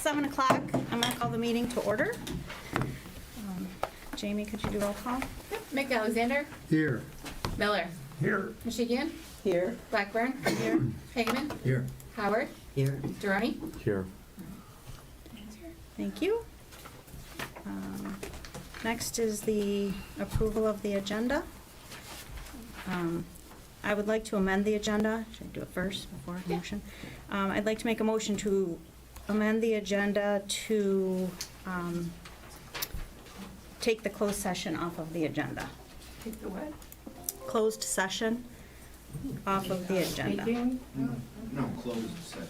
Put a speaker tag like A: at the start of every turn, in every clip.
A: 7 o'clock. I'm going to call the meeting to order. Jamie, could you do roll call?
B: Mick Alexander.
C: Here.
B: Miller.
C: Here.
B: Michigan.
D: Here.
B: Blackburn. Here. Hageman.
C: Here.
B: Howard.
D: Here.
B: Durrani.
C: Here.
A: Thank you. Next is the approval of the agenda. I would like to amend the agenda. Should I do it first before motion? I'd like to make a motion to amend the agenda to take the closed session off of the agenda.
D: Take the what?
A: Closed session off of the agenda.
E: No, closed session.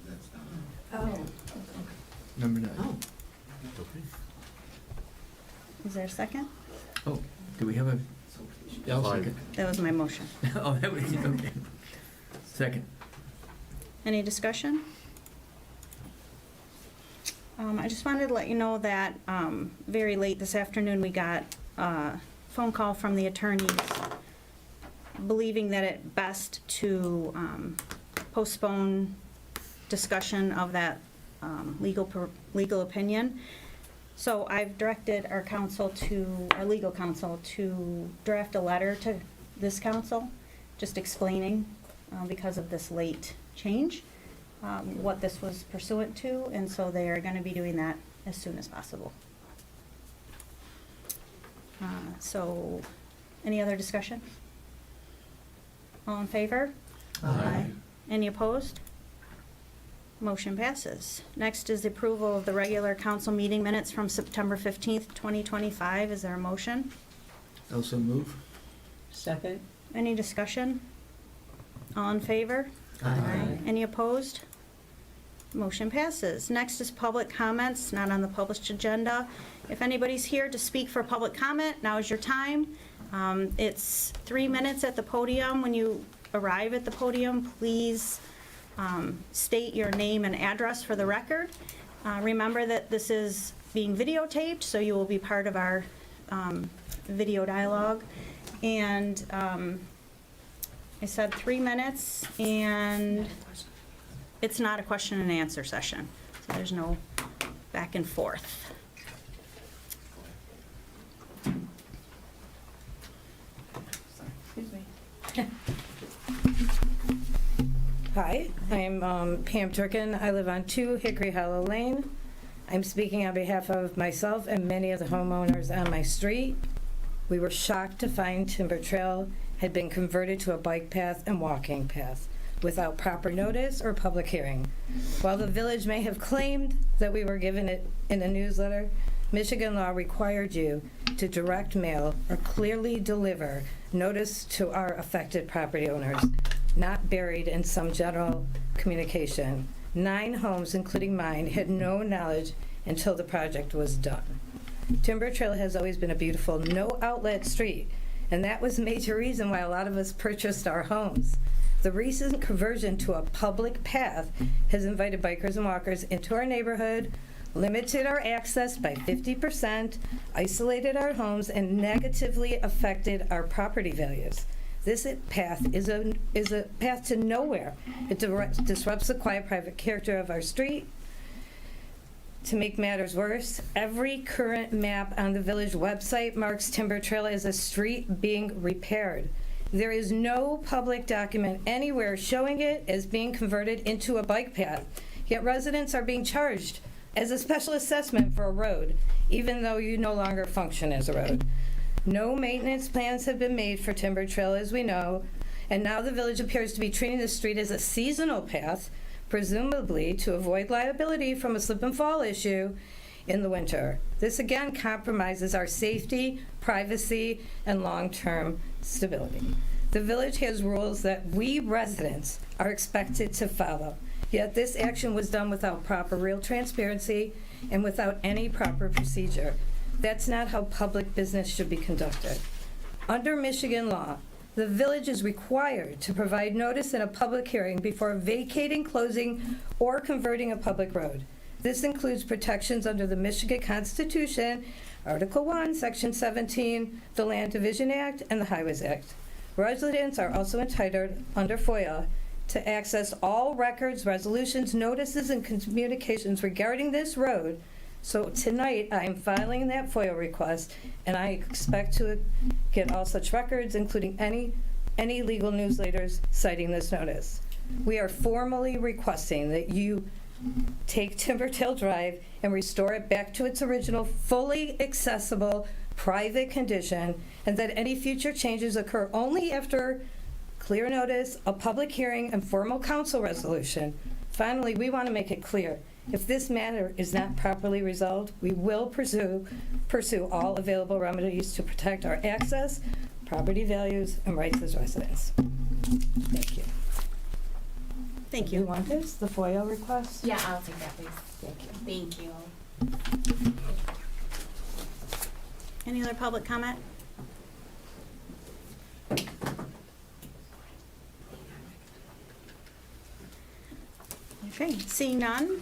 E: That's not.
D: Oh.
C: Number 9.
D: Oh.
A: Is there a second?
C: Oh, do we have a... Yeah, I'll second.
A: That was my motion.
C: Oh, that was, okay. Second.
A: Any discussion? I just wanted to let you know that very late this afternoon, we got a phone call from the attorneys believing that it best to postpone discussion of that legal opinion. So I've directed our legal counsel to draft a letter to this council, just explaining, because of this late change, what this was pursuant to, and so they are going to be doing that as soon as possible. So, any other discussion? All in favor?
C: Aye.
A: Any opposed? Motion passes. Next is the approval of the regular council meeting minutes from September 15th, 2025. Is there a motion?
C: Also move.
D: Second.
A: Any discussion? All in favor?
C: Aye.
A: Any opposed? Motion passes. Next is public comments, not on the published agenda. If anybody's here to speak for public comment, now is your time. It's 3 minutes at the podium. When you arrive at the podium, please state your name and address for the record. Remember that this is being videotaped, so you will be part of our video dialogue. And I said 3 minutes, and it's not a question and answer session, so there's no back and forth.
D: Excuse me. Hi, I'm Pam Turkin. I live on 2 Hickory Hollow Lane. I'm speaking on behalf of myself and many of the homeowners on my street. We were shocked to find Timber Trail had been converted to a bike path and walking path without proper notice or public hearing. While the village may have claimed that we were given it in a newsletter, Michigan law required you to direct mail or clearly deliver notice to our affected property owners, not buried in some general communication. 9 homes, including mine, had no knowledge until the project was done. Timber Trail has always been a beautiful no-outlet street, and that was a major reason why a lot of us purchased our homes. The recent conversion to a public path has invited bikers and walkers into our neighborhood, limited our access by 50%, isolated our homes, and negatively affected our property values. This path is a path to nowhere. It disrupts the quiet private character of our street. To make matters worse, every current map on the village website marks Timber Trail as a street being repaired. There is no public document anywhere showing it as being converted into a bike path, yet residents are being charged as a special assessment for a road, even though you no longer function as a road. No maintenance plans have been made for Timber Trail, as we know, and now the village appears to be treating the street as a seasonal path, presumably to avoid liability from a slip and fall issue in the winter. This again compromises our safety, privacy, and long-term stability. The village has rules that we residents are expected to follow, yet this action was done without proper real transparency and without any proper procedure. That's not how public business should be conducted. Under Michigan law, the village is required to provide notice in a public hearing before vacating, closing, or converting a public road. This includes protections under the Michigan Constitution, Article 1, Section 17, the Land Division Act, and the Highways Act. Residents are also entitled, under FOIA, to access all records, resolutions, notices, and communications regarding this road. So tonight, I'm filing that FOIA request, and I expect to get all such records, including any legal newsletters citing this notice. We are formally requesting that you take Timbertail Drive and restore it back to its original, fully accessible, private condition, and that any future changes occur only after clear notice, a public hearing, and formal council resolution. Finally, we want to make it clear, if this matter is not properly resolved, we will pursue all available remedies to protect our access, property values, and rights as residents. Thank you.
A: Thank
D: You
A: you.
D: want this, the FOIA request?
B: Yeah, I'll take that, please.
D: Thank you.
B: Thank you.
A: Any other public comment? Okay, seeing none,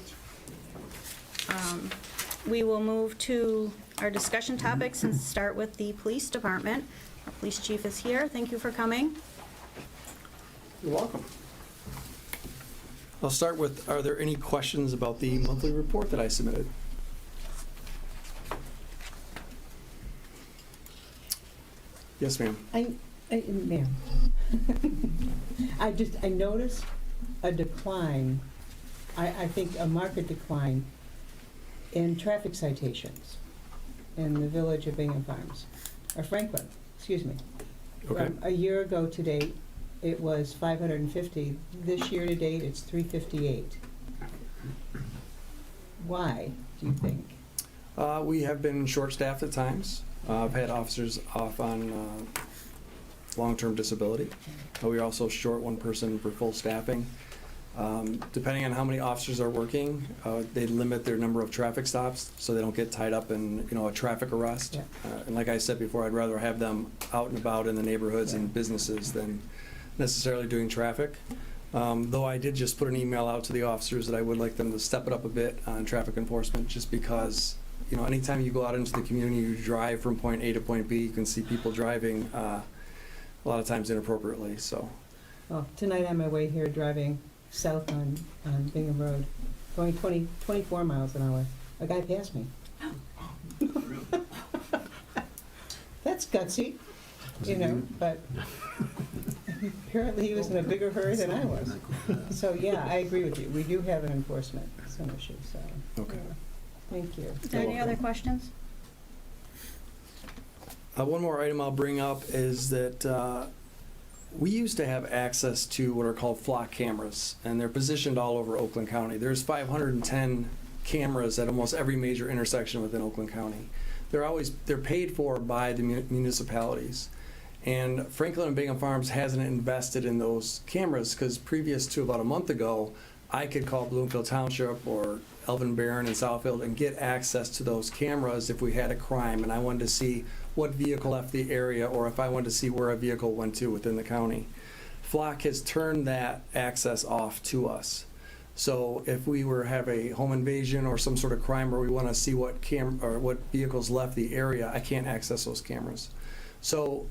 A: we will move to our discussion topics and start with the police department. Our police chief is here. Thank you for coming.
F: You're welcome. I'll start with, are there any questions about the monthly report that I submitted? Yes, ma'am.
G: Ma'am, I noticed a decline, I think a market decline in traffic citations in the village of Bingham Farms, or Franklin, excuse me.
F: Okay.
G: From a year ago to date, it was 550. This year to date, it's 358. Why, do you think?
F: We have been short-staffed at times. I've had officers off on long-term disability. We are also short one person for full staffing. Depending on how many officers are working, they limit their number of traffic stops so they don't get tied up in, a traffic arrest.
G: Yeah.
F: And like I said before, I'd rather have them out and about in the neighborhoods and
G: Right.
F: businesses than necessarily doing traffic. Though I did just put an email out to the officers that I would like them to step it up a bit on traffic enforcement, just because, anytime you go out into the community, you drive from point A to point B, you can see people driving a lot of times inappropriately, so.
G: Well, tonight on my way here, driving south on Bingham Road, going 24 miles an hour, a guy passed me. That's gutsy, but apparently he was in a bigger hurry than I was. So, yeah, I agree with you. We do have an enforcement, some issue, so.
F: Okay.
G: yeah. Thank you.
A: Is there any other questions?
F: One more item I'll bring up is that we used to have access to what are called flock cameras, and they're positioned all over Oakland County. There's 510 cameras at almost every major intersection within Oakland County. They're paid for by the municipalities. And Franklin and Bingham Farms hasn't invested in those cameras because previous to about a month ago, I could call Bloomfield Township or Elvin Barron and Southfield and get access to those cameras if we had a crime and I wanted to see what vehicle left the area or if I wanted to see where a vehicle went to within the county. Flock has turned that access off to us. So if we have a home invasion or some sort of crime where we want to see what vehicles left the area, I can't access those cameras. So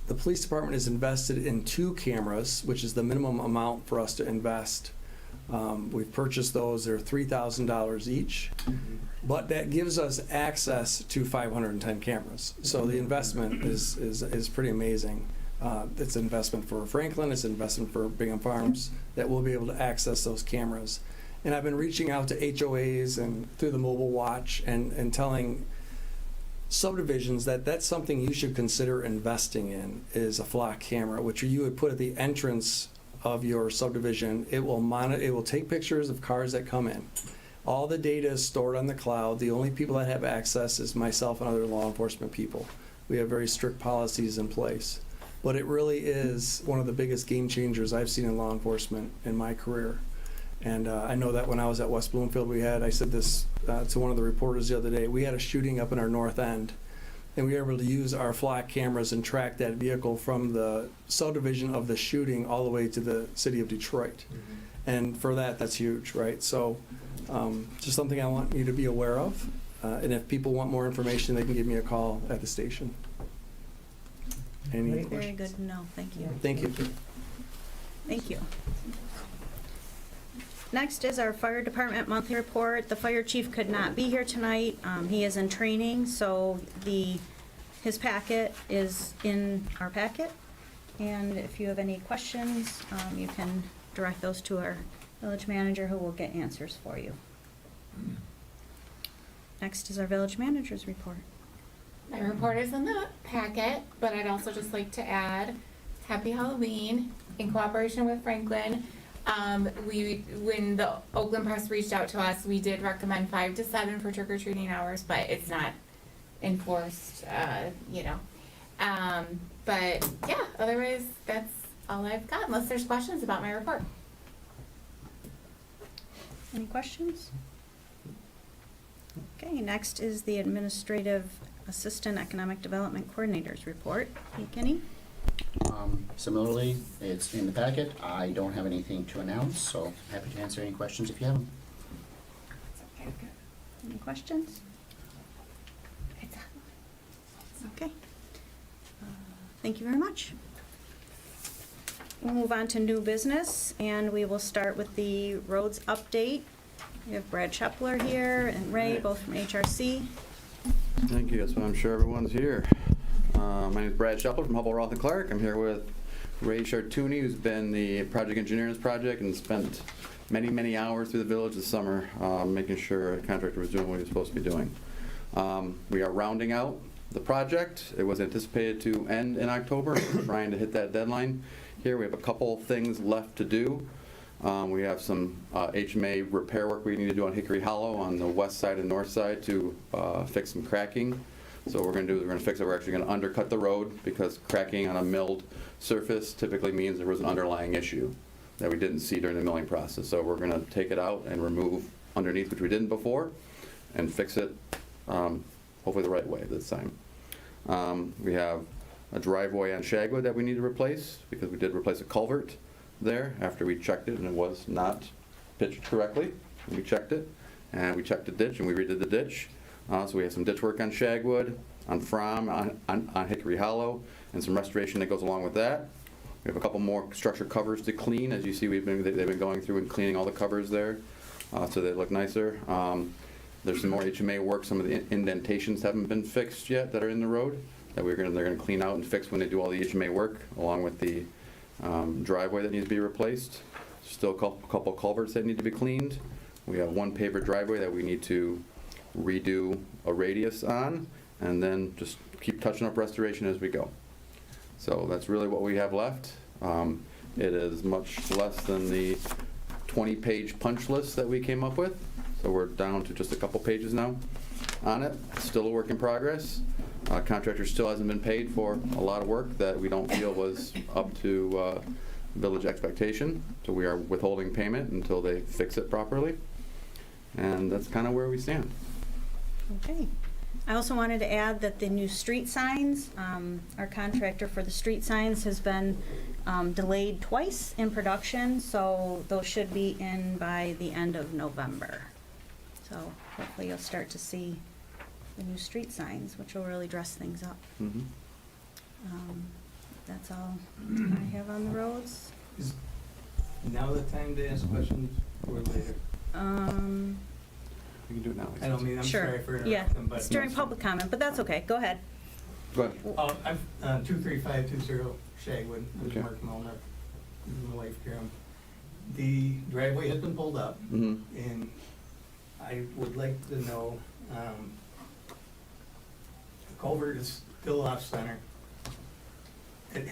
F: the police department is invested in 2 cameras, which is the minimum amount for us to invest. We've purchased those. They're $3,000 each, but that gives us access to 510 cameras. So the investment is pretty amazing. It's an investment for Franklin, it's an investment for Bingham Farms, that we'll be able to access those cameras. And I've been reaching out to HOAs and through the mobile watch and telling subdivisions that that's something you should consider investing in, is a flock camera, which you would put at the entrance of your subdivision. It will take pictures of cars that come in. All the data is stored on the cloud. The only people that have access is myself and other law enforcement people. We have very strict policies in place. But it really is one of the biggest game changers I've seen in law enforcement in my career. And I know that when I was at West Bloomfield, I said this to one of the reporters the other day, we had a shooting up in our north end. And we were able to use our flock cameras and track that vehicle from the subdivision of the shooting all the way to the city of Detroit. And for that's huge, right? So just something I want you to be aware of. And if people want more information, they can give me a call at the station. Any
G: Very
A: Very
F: questions?
A: good, no, thank you.
F: Thank you.
A: Thank you. Next is our fire department monthly report. The fire chief could not be here tonight. He is in training, so his packet is in our packet. And if you have any questions, you can direct those to our village manager, who will get answers for you. Next is our village manager's report.
B: My report is in the packet, but I'd also just like to add, Happy Halloween in cooperation with Franklin. When the Oakland Press reached out to us, we did recommend 5 to 7 for trick-or-treating hours, but it's not enforced, But yeah, otherwise, that's all I've got, unless there's questions about my report.
A: Any questions? Okay, next is the administrative assistant economic development coordinator's report. Hey, Kenny?
H: Similarly, it's in the packet. I don't have anything to announce, so happy to answer any questions if you have them.
A: Any questions?
B: It's
A: Okay. Thank you very much. We'll move on to new business, and we will start with the roads update. We have Brad Shepler here and Ray, both from HRC.
I: Thank you. That's why I'm sure everyone's here. My name is Brad Shepler from Hubble, Roth & Clark. I'm here with Ray Chartouni, who's been the project engineer in this project and spent many, many hours through the village this summer making sure the contractor was doing what he was supposed to be doing. We are rounding out the project. It was anticipated to end in October. We're trying to hit that deadline here. We have a couple things left to do. We have some HMA repair work we need to do on Hickory Hollow on the west side and north side to fix some cracking. So what we're going to do is we're going to fix it. We're actually going to undercut the road because cracking on a milled surface typically means there was an underlying issue that we didn't see during the milling process. So we're going to take it out and remove underneath, which we didn't before, and fix it hopefully the right way this time. We have a driveway on Shagwood that we need to replace because we did replace a culvert there after we checked it and it was not pitched correctly. We checked it and we checked the ditch and we redid the ditch. So we have some ditch work on Shagwood, on Fromm, on Hickory Hollow, and some restoration that goes along with that. We have a couple more structure covers to clean. As you see, they've been going through and cleaning all the covers there so they look nicer. There's some more HMA work. Some of the indentations haven't been fixed yet that are in the road that they're going to clean out and fix when they do all the HMA work, along with the driveway that needs to be replaced. Still a couple culverts that need to be cleaned. We have one paver driveway that we need to redo a radius on, and then just keep touching up restoration as we go. So that's really what we have left. It is much less than the 20-page punch list that we came up with. So we're down to just a couple pages now on it. Still a work in progress. Contractor still hasn't been paid for a lot of work that we don't feel was up to village expectation. So we are withholding payment until they fix it properly. And that's kind of where we stand.
A: Okay. I also wanted to add that the new street signs, our contractor for the street signs has been delayed twice in production, so those should be in by the end of November. So hopefully you'll start to see the new street signs, which will really dress things up.
I: Mm-hmm.
A: That's all I have on the roads.
J: Is now the time to ask questions or later?
I: We can do it now.
J: I don't mean, I'm
A: Sure.
J: sorry for
A: Yeah,
J: interrupting, but.
A: it's during public comment, but that's okay. Go ahead.
I: Go ahead.
J: I'm 23520 Shagwood, I'm
I: Okay.
J: Mark Milner, this is my wife Karen. The driveway has been pulled up,
I: Mm-hmm.
J: and I would like to know, the culvert is still off center.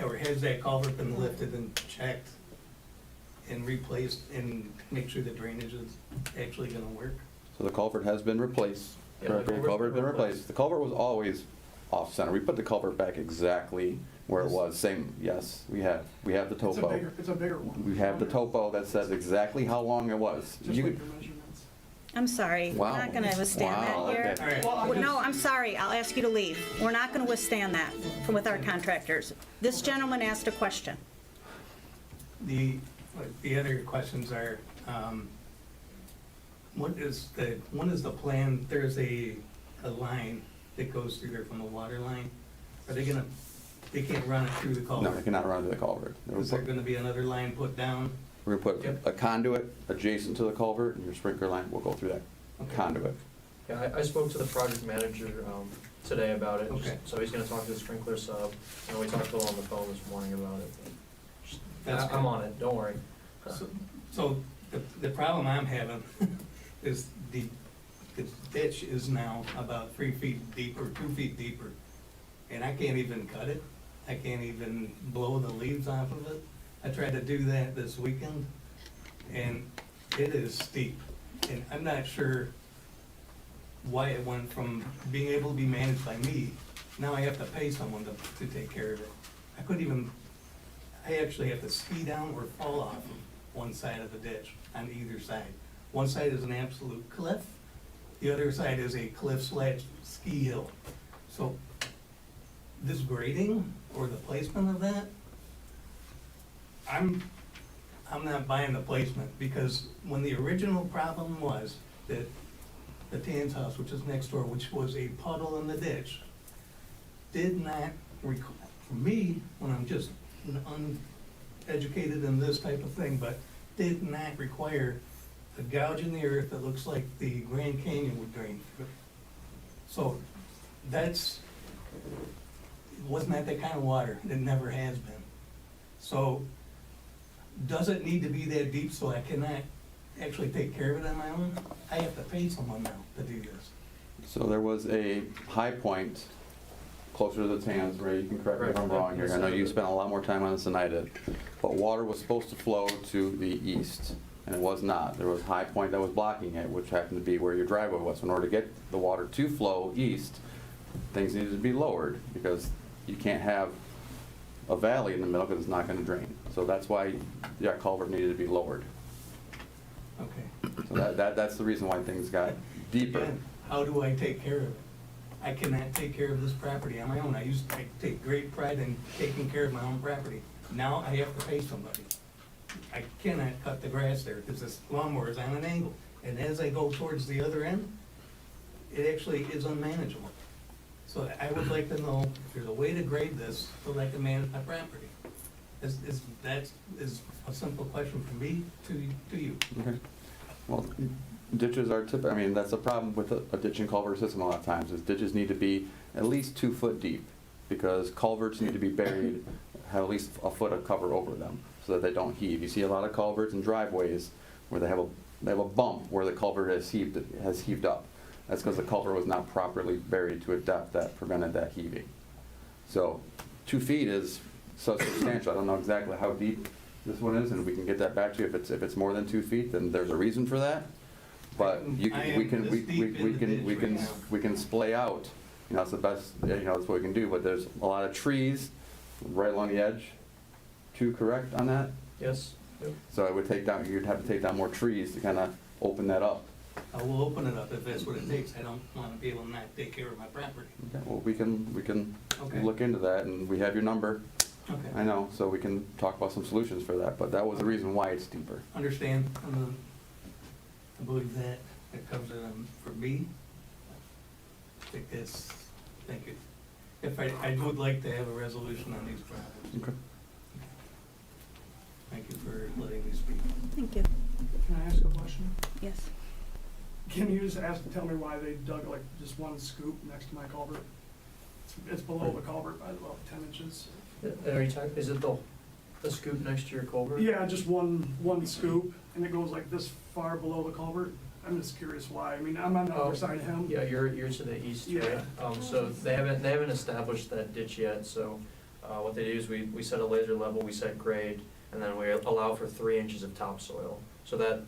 J: Or has that culvert been lifted and checked and replaced and make sure the drainage is actually gonna work?
I: So the culvert has been replaced.
J: Yeah,
I: Correct,
J: the
I: the
J: culvert's
I: culvert's been
J: been
I: replaced.
J: replaced.
I: The culvert was always off center. We put the culvert back exactly where it
J: Yes.
I: was. Same, yes, we have the topo.
K: It's a bigger one.
I: We have the topo that says exactly how long it was.
K: Just
I: You
K: like
I: could-
K: your measurements.
A: I'm sorry.
I: Wow.
A: We're not going to withstand
I: Wow,
A: that here.
I: okay.
J: All right.
K: Well,
A: No, I'm sorry. I'll ask you to leave. We're not going to withstand that with our contractors. This gentleman asked a question.
J: The other questions are, what is the plan? There's a line that goes through there from the water line. Are they can't run it through the
I: No,
J: culvert?
I: they cannot run to the culvert.
J: Is there gonna be another line put down?
I: We're gonna put a conduit adjacent to the culvert, and your sprinkler line will go through that
J: Okay.
I: conduit.
K: Yeah, I spoke to the project manager today about it,
J: Okay.
K: so he's gonna talk to the sprinkler sub, and we talked to him on the phone this morning about it.
J: That's
K: I'm
J: good.
K: on it, don't worry.
J: So the problem I'm having is the ditch is now about 3 feet deep or 2 feet deeper. And I can't even cut it. I can't even blow the leaves off of it. I tried to do that this weekend, and it is steep. And I'm not sure why it went from being able to be managed by me, now I have to pay someone to take care of it. I couldn't even, I actually have to ski down or fall off of one side of the ditch on either side. One side is an absolute cliff, the other side is a cliff/ski hill. So this grading or the placement of that, I'm not buying the placement, because when the original problem was that the Tan's house, which is next door, which was a puddle in the ditch, did not require, for me, when I'm just uneducated in this type of thing, but did not require a gouge in the earth that looks like the Grand Canyon would drain through. So wasn't that kind of water? It never has been. So does it need to be that deep so I cannot actually take care of it on my own? I have to pay someone now to do this.
I: So there was a high point closer to the Tans, Ray, you can correct me if I'm wrong here. I know you spent a lot more time on this than I did. But water was supposed to flow to the east, and it was not. There was a high point that was blocking it, which happened to be where your driveway was. So in order to get the water to flow east, things needed to be lowered, because you can't have a valley in the middle because it's not going to drain. So that's why that culvert needed to be lowered.
J: Okay.
I: So that's the reason why things got deeper.
J: Again, how do I take care of it? I cannot take care of this property on my own. I take great pride in taking care of my own property. Now I have to pay somebody. I cannot cut the grass there because this lawnmower is on an angle. And as I go towards the other end, it actually is unmanageable. So I would like to know if there's a way to grade this so that I can manage my property. That is a simple question from me to you.
I: Okay. Well, ditches are I mean, that's a problem with a ditch and culvert system a lot of times, is ditches need to be at least 2 foot deep, because culverts need to be buried, have at least a foot of cover over them, so that they don't heave. You see a lot of culverts and driveways where they have a bump where the culvert has heaved up. That's because the culvert was not properly buried to a depth that prevented that heaving. So 2 feet is so substantial. I don't know exactly how deep this one is, and we can get that back to you. If it's more than 2 feet, then there's a reason for that. But we can splay out. You know, that's the best. You know, that's what we can do. But there's a lot of trees right along the edge. 2, correct on that?
K: Yes? Yep.
I: So it would take down. You'd have to take down more trees to kind of open that up.
J: I will open it up if that's what it takes. I don't want to be able to not take care of my property.
I: Okay, well, we can
J: Okay.
I: look into that, and we have your number.
J: Okay.
I: I know, so we can talk about some solutions for that. But that was the reason why it's deeper.
J: Understand, I believe that covers it for me. I think that's, thank you. If I would like to have a resolution on these problems.
I: Okay.
J: Thank you for letting me speak.
A: Thank you.
L: Can I ask a question?
A: Yes.
L: Can you just tell me why they dug like just one scoop next to my culvert? It's below the culvert by about 10 inches.
K: Are you talking, is it the scoop next to your culvert?
L: Yeah, just one scoop, and it goes like this far below the culvert. I'm just curious why. I mean, I'm on the other side of him.
K: Yeah, you're to the east,
L: Yeah.
K: right? So they haven't established that ditch yet, so what they do is we set a laser level, we set grade, and then we allow for 3 inches of topsoil. So that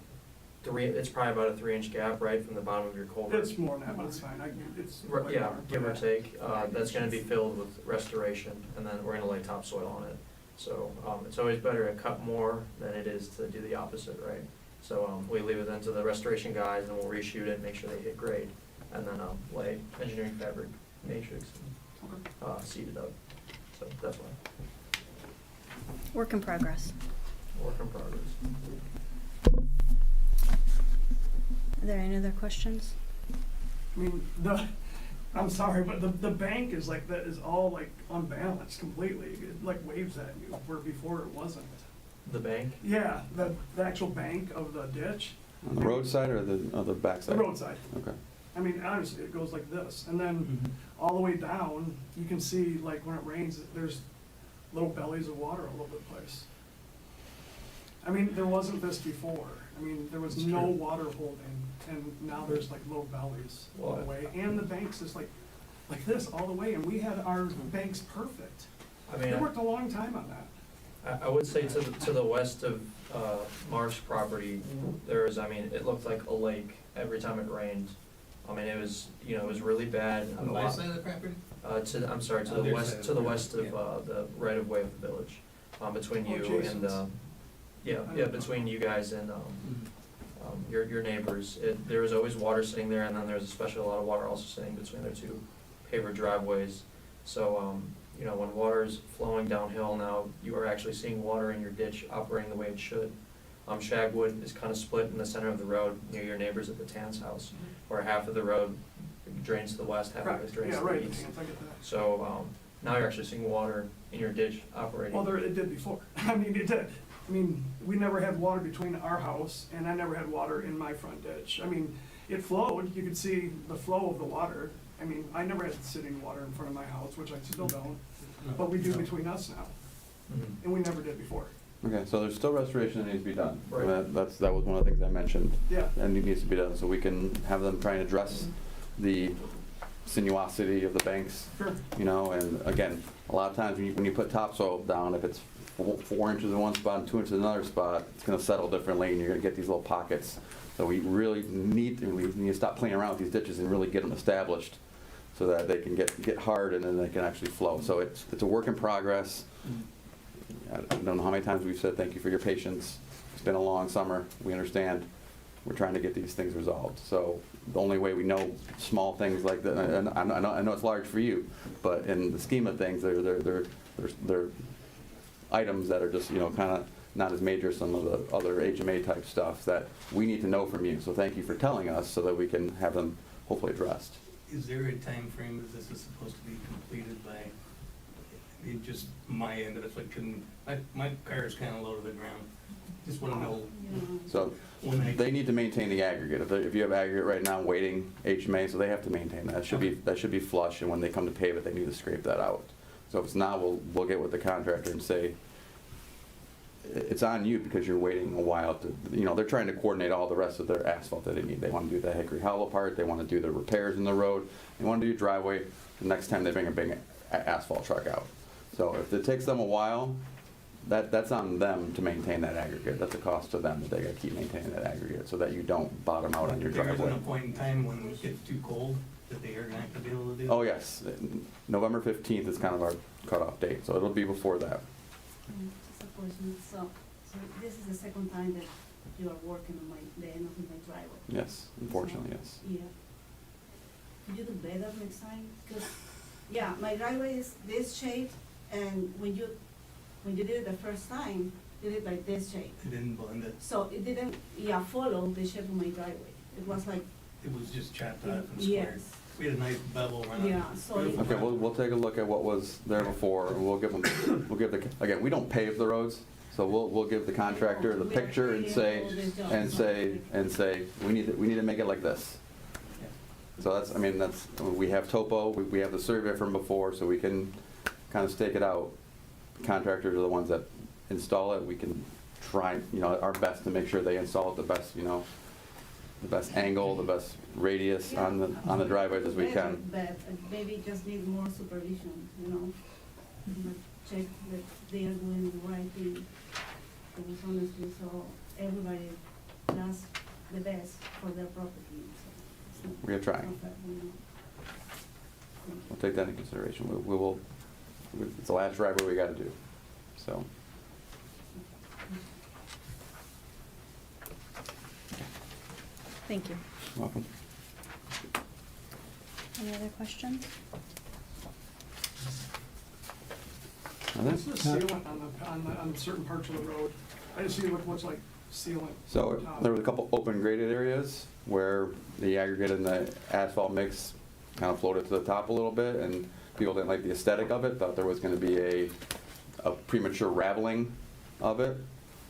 K: it's probably about a 3-inch gap, right, from the bottom of your culvert.
L: It's more than that, but it's fine. It's way
K: Yeah,
L: more.
K: give or take. That's gonna be filled with restoration, and then we're gonna lay topsoil on it. So, it's always better to cut more than it is to do the opposite, right? So, we leave it then to the restoration guys, and we'll reshoot it, make sure they hit grade, and then, lay engineering fabric matrix, and, seed it up. So, that's why.
A: Work in progress.
K: Work in progress.
A: Are there any other questions?
L: I mean, I'm sorry, but the bank is like, that is all like unbalanced completely. It like waves at you, where before it wasn't.
K: The bank?
L: Yeah, the actual bank of the ditch,
I: On the roadside or the
L: the
I: backside?
L: roadside.
I: Okay.
L: I mean, honestly, it goes like this, and then
J: Mhm.
L: all the way down, you can see, like, when it rains, there's little bellies of water all over the place. I mean, there wasn't this before. I mean, there was
J: That's
L: no
J: true.
L: water holding, and now there's like little bellies all the
K: Well,
L: way, and the banks is like this all the way, and we had our banks perfect.
K: I
L: They
K: mean,
L: worked a long time on that.
K: I would say to the west of Marsh's property, there was, I mean, it looked like a lake every time it rained. I mean, it was, you know, it was really bad.
J: On the west side of the property?
K: I'm sorry, to
J: On
K: the
J: their
K: west,
J: side
K: to
J: of
K: the
J: the
K: west of
J: road,
K: the right of way of the village, between
L: Oh,
K: you and,
L: Jason's.
K: yeah, between you guys and, your neighbors. There was always water sitting there, and then there was especially a lot of water also sitting between their two paver driveways. So, you know, when water's flowing downhill now, you are actually seeing water in your ditch operating the way it should. Shagwood is kind of split in the center of the road near your neighbors at the Tan's house, where half of the road drains to the west, half of it
L: Correct.
K: drains
L: Yeah,
K: to the
L: right,
K: east.
L: I get that.
K: So, now you're actually seeing water in your ditch operating.
L: Well, it did before. I mean, it did. I mean, we never had water between our house, and I never had water in my front ditch. I mean, it flowed, you could see the flow of the water. I mean, I never had sitting water in front of my house, which I still don't, but we do between us now,
K: Mhm.
L: and we never did before.
I: Okay, so there's still restoration that needs to be done.
K: Right.
I: That was one of the things I mentioned.
L: Yeah.
I: And it needs to be done, so we can have them try and address the sinuosity of the banks,
L: Sure.
I: you know, and again, a lot of times when you put topsoil down, if it's 4 inches in one spot and 2 inches in another spot, it's gonna settle differently, and you're gonna get these little pockets. So we really need to stop playing around with these ditches and really get them established, so that they can get hard and then they can actually flow. So it's a work in progress. I don't know how many times we've said thank you for your patience. It's been a long summer, we understand. We're trying to get these things resolved. So the only way we know small things like that, and I know it's large for you, but in the scheme of things, they're items that are just, you know, kind of not as major as some of the other HMA type stuff that we need to know from you. So thank you for telling us so that we can have them hopefully addressed.
J: Is there a time frame that this is supposed to be completed by? I mean, just my end of it, like, my car is kind of low to the ground. Just want to know
I: So
J: when
I: they need to maintain the aggregate. If you have aggregate right now waiting HMA, so they have to maintain that. That should be flush, and when they come to pave it, they need to scrape that out. So if it's not, we'll get with the contractor and say, it's on you because you're waiting a while to, you know, they're trying to coordinate all the rest of their asphalt that they need. They want to do the Hickory Hollow part, they want to do the repairs in the road, they want to do driveway the next time they bring a big asphalt truck out. So if it takes them a while, that's on them to maintain that aggregate. That's a cost to them, that they gotta keep maintaining that aggregate so that you don't bottom out on your
J: There
I: driveway.
J: isn't a point in time when it gets too cold that they are going to have to be able to do?
I: Oh, yes, November 15th is kind of our cutoff date, so it'll be before that.
M: Just a question, so this is the second time that you are working on the end of my driveway?
I: Yes, unfortunately, yes.
M: Yeah. Could you do better next time? Because, yeah, my driveway is this shape, and when you did it the first time, you did it like this shape.
J: It didn't blend it.
M: So it didn't, follow the shape of my driveway. It was like,
J: It was just chopped off and squared.
M: yes,
J: We had a nice bevel around it.
M: yeah, so it,
I: Okay, we'll take a look at what was there before, and we'll give the, again, we don't pave the roads, so we'll give the contractor the picture and say, we need to make it like this. So we have topo, we have the survey from before, so we can kind of stake it out. Contractors are the ones that install it, we can try, you know, our best to make sure they install it the best, you know, the best angle, the best radius on the driveways as we
M: better,
I: can.
M: but maybe just need more supervision, like check that they are doing the right thing. Because honestly, so everybody does the best for their property, so it's not.
I: We're trying.
M: not fair,
I: We'll take that into consideration. It's the last driveway we gotta do, so.
A: Thank you.
I: Welcome.
A: Any other questions?
L: What's the sealant on certain parts of the road? I just see what looks like sealant.
I: So there was a couple open graded areas where the aggregate and the asphalt mix kind of floated to the top a little bit, and people didn't like the aesthetic of it, thought there was gonna be a premature raveling of it.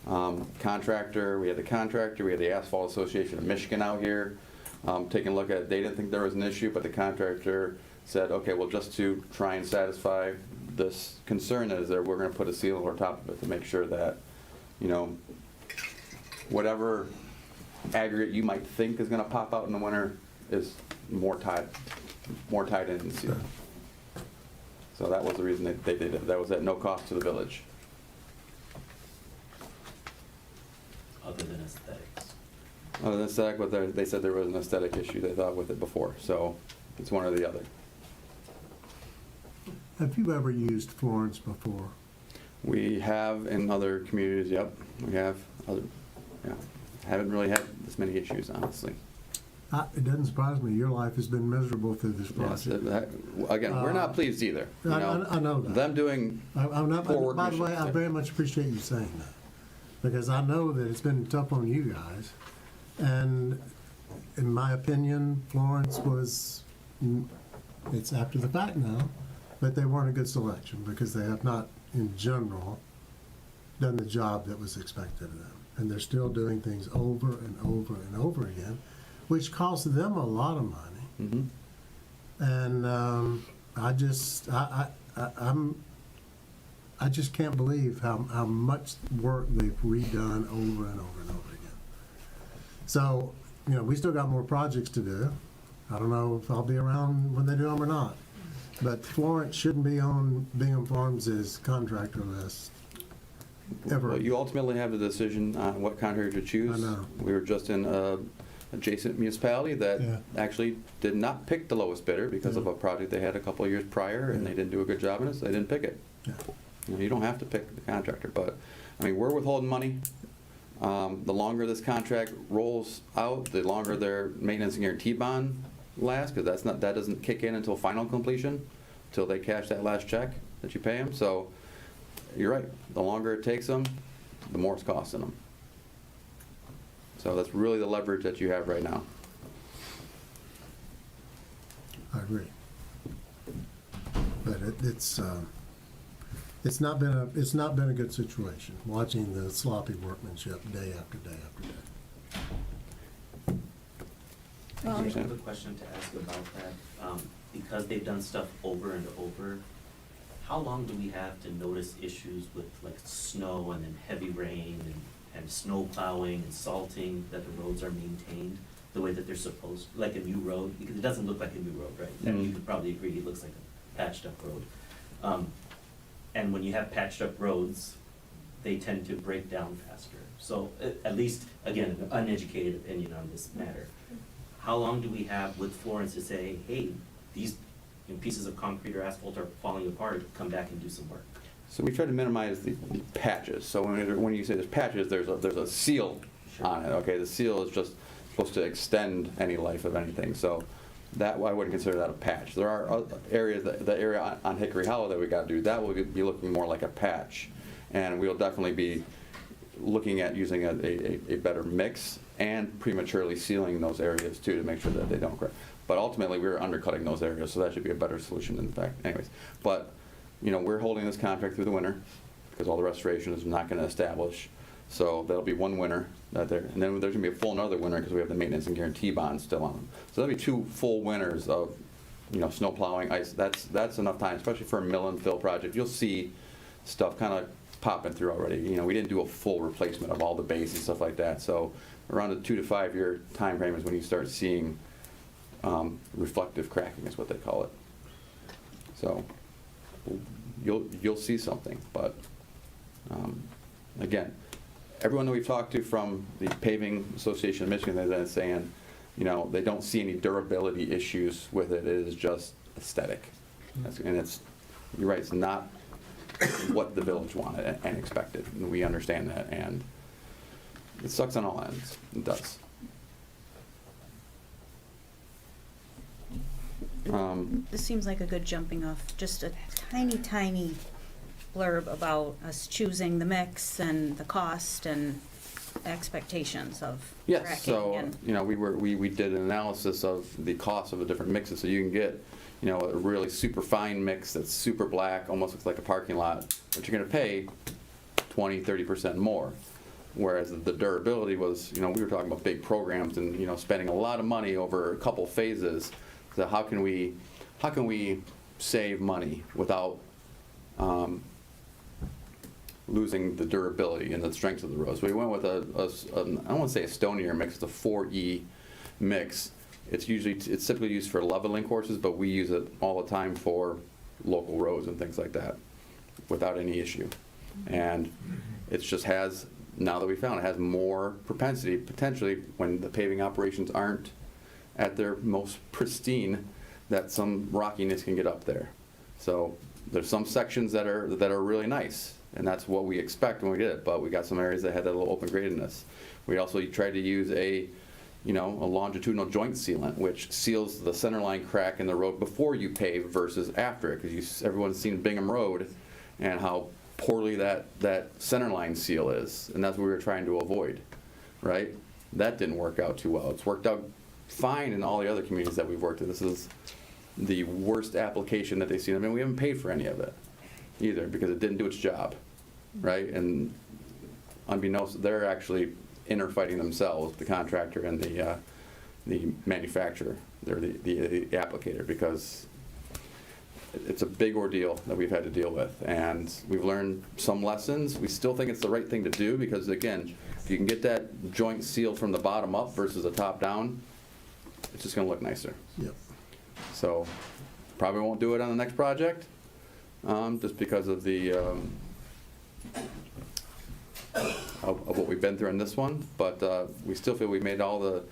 I: Contractor, we had the Asphalt Association of Michigan out here, taking a look at it. They didn't think there was an issue, but the contractor said, okay, well, just to try and satisfy this concern that is there, we're gonna put a seal over top of it to make sure that, you know, whatever aggregate you might think is gonna pop out in the winter is more tied in and sealed. So that was the reason they did it. That was at no cost to the village.
N: Other than aesthetics.
I: Other than aesthetic, but they said there was an aesthetic issue they thought with it before, so it's one or the other.
O: Have you ever used Florence before?
I: We have in other communities, yep, we have other, yeah. Haven't really had this many issues, honestly.
O: It doesn't surprise me. Your life has been miserable through this
I: Yes,
O: project.
I: again, we're not pleased either. You
O: I know that.
I: Them doing
O: I'm not,
I: poor
O: by the way, I
I: workmanship.
O: very much appreciate you saying that, because I know that it's been tough on you guys. And in my opinion, Florence was, it's after the fact now, but they weren't a good selection because they have not, in general, done the job that was expected of them. And they're still doing things over and over and over again, which costs them a lot of money.
I: Mm-hmm.
O: And I just can't believe how much work they've redone over and over and over again. So, you know, we still got more projects to do. I don't know if I'll be around when they do them or not. But Florence shouldn't be on Bingham Farms' contractor list ever.
I: Well, you ultimately have the decision on what contractor to choose.
O: I know.
I: We were just in adjacent municipality that
O: Yeah.
I: actually did not pick the lowest bidder because of
O: Yeah.
I: a project they had a couple of years prior, and
O: Yeah.
I: they didn't do a good job in it, so they didn't pick it.
O: Yeah.
I: You don't have to pick the contractor, but, I mean, we're withholding money. The longer this contract rolls out, the longer their maintenance and guarantee bond lasts, because that doesn't kick in until final completion, until they cash that last check that you pay them. So, you're right, the longer it takes them, the more it's costing them. So that's really the leverage that you have right now.
O: I agree. But it's not been a good situation, watching the sloppy workmanship day after day after day.
N: I have a question to ask about that. Because they've done stuff over and over, how long do we have to notice issues with like snow and then heavy rain and snow plowing and salting, that the roads are maintained the way that they're supposed, like a new road? Because it doesn't look like a new road, right? And you could probably agree, it looks like a patched up road. And when you have patched up roads, they tend to break down faster. So at least, again, an uneducated opinion on this matter. How long do we have with Florence to say, hey, these pieces of concrete or asphalt are falling apart, come back and do some work?
I: So we try to minimize the patches. So when you say there's patches, there's a seal on it, okay? The seal is just supposed to extend any life of anything. So that, I wouldn't consider that a patch. There are other areas, the area on Hickory Hollow that we got to do, that will be looking more like a patch. And we'll definitely be looking at using a better mix and prematurely sealing those areas too, to make sure that they don't crack. But ultimately, we're undercutting those areas, so that should be a better solution in fact, anyways. But, you know, we're holding this contract through the winter, because all the restoration is not gonna establish. So that'll be one winter that there, and then there's gonna be a full another winter, because we have the maintenance and guarantee bond still on them. So that'll be 2 full winters of, you know, snow plowing, ice, that's enough time, especially for a mill and fill project. You'll see stuff kinda popping through already. You know, we didn't do a full replacement of all the base and stuff like that, so around the 2 to 5 year time frame is when you start seeing reflective cracking is what they call it. So you'll see something, but again, everyone that we've talked to from the Paving Association of Michigan has been saying, you know, they don't see any durability issues with it. It is just aesthetic. And it's, you're right, it's not what the village wanted and expected. And we understand that, and it sucks on all ends. It does.
A: This seems like a good jumping off, just a tiny blurb about us choosing the mix and the cost and expectations of
I: Yes,
A: tracking.
I: so,
A: And
I: you know, we did an analysis of the cost of the different mixes, so you can get, you know, a really super fine mix that's super black, almost looks like a parking lot, but you're gonna pay 20-30% more. Whereas the durability was, we were talking about big programs and, spending a lot of money over a couple phases. So how can we save money without losing the durability and the strength of the roads? We went with I don't want to say a stonier mix, it's a 4E mix. It's typically used for leveling courses, but we use it all the time for local roads and things like that without any issue. And it just has, now that we found it, has more propensity, potentially, when the paving operations aren't at their most pristine, that some rockiness can get up there. So there's some sections that are really nice, and that's what we expect when we did it, but we got some areas that had that little open gradedness. We also tried to use a longitudinal joint sealant, which seals the center line crack in the road before you pave versus after it, because everyone's seen Bingham Road and how poorly that center line seal is, and that's what we were trying to avoid, right? That didn't work out too well. It's worked out fine in all the other communities that we've worked in. This is the worst application that they've seen. I mean, we haven't paid for any of it either because it didn't do its job, right? And unbeknownst, they're actually interfighting themselves, the contractor and the manufacturer, they're the applicator, because it's a big ordeal that we've had to deal with, and we've learned some lessons. We still think it's the right thing to do because, again, if you can get that joint sealed from the bottom up versus the top down, it's just going to look nicer.
O: Yep.
I: So probably won't do it on the next project, just because of the of what we've been through on this one, but we still feel we made all the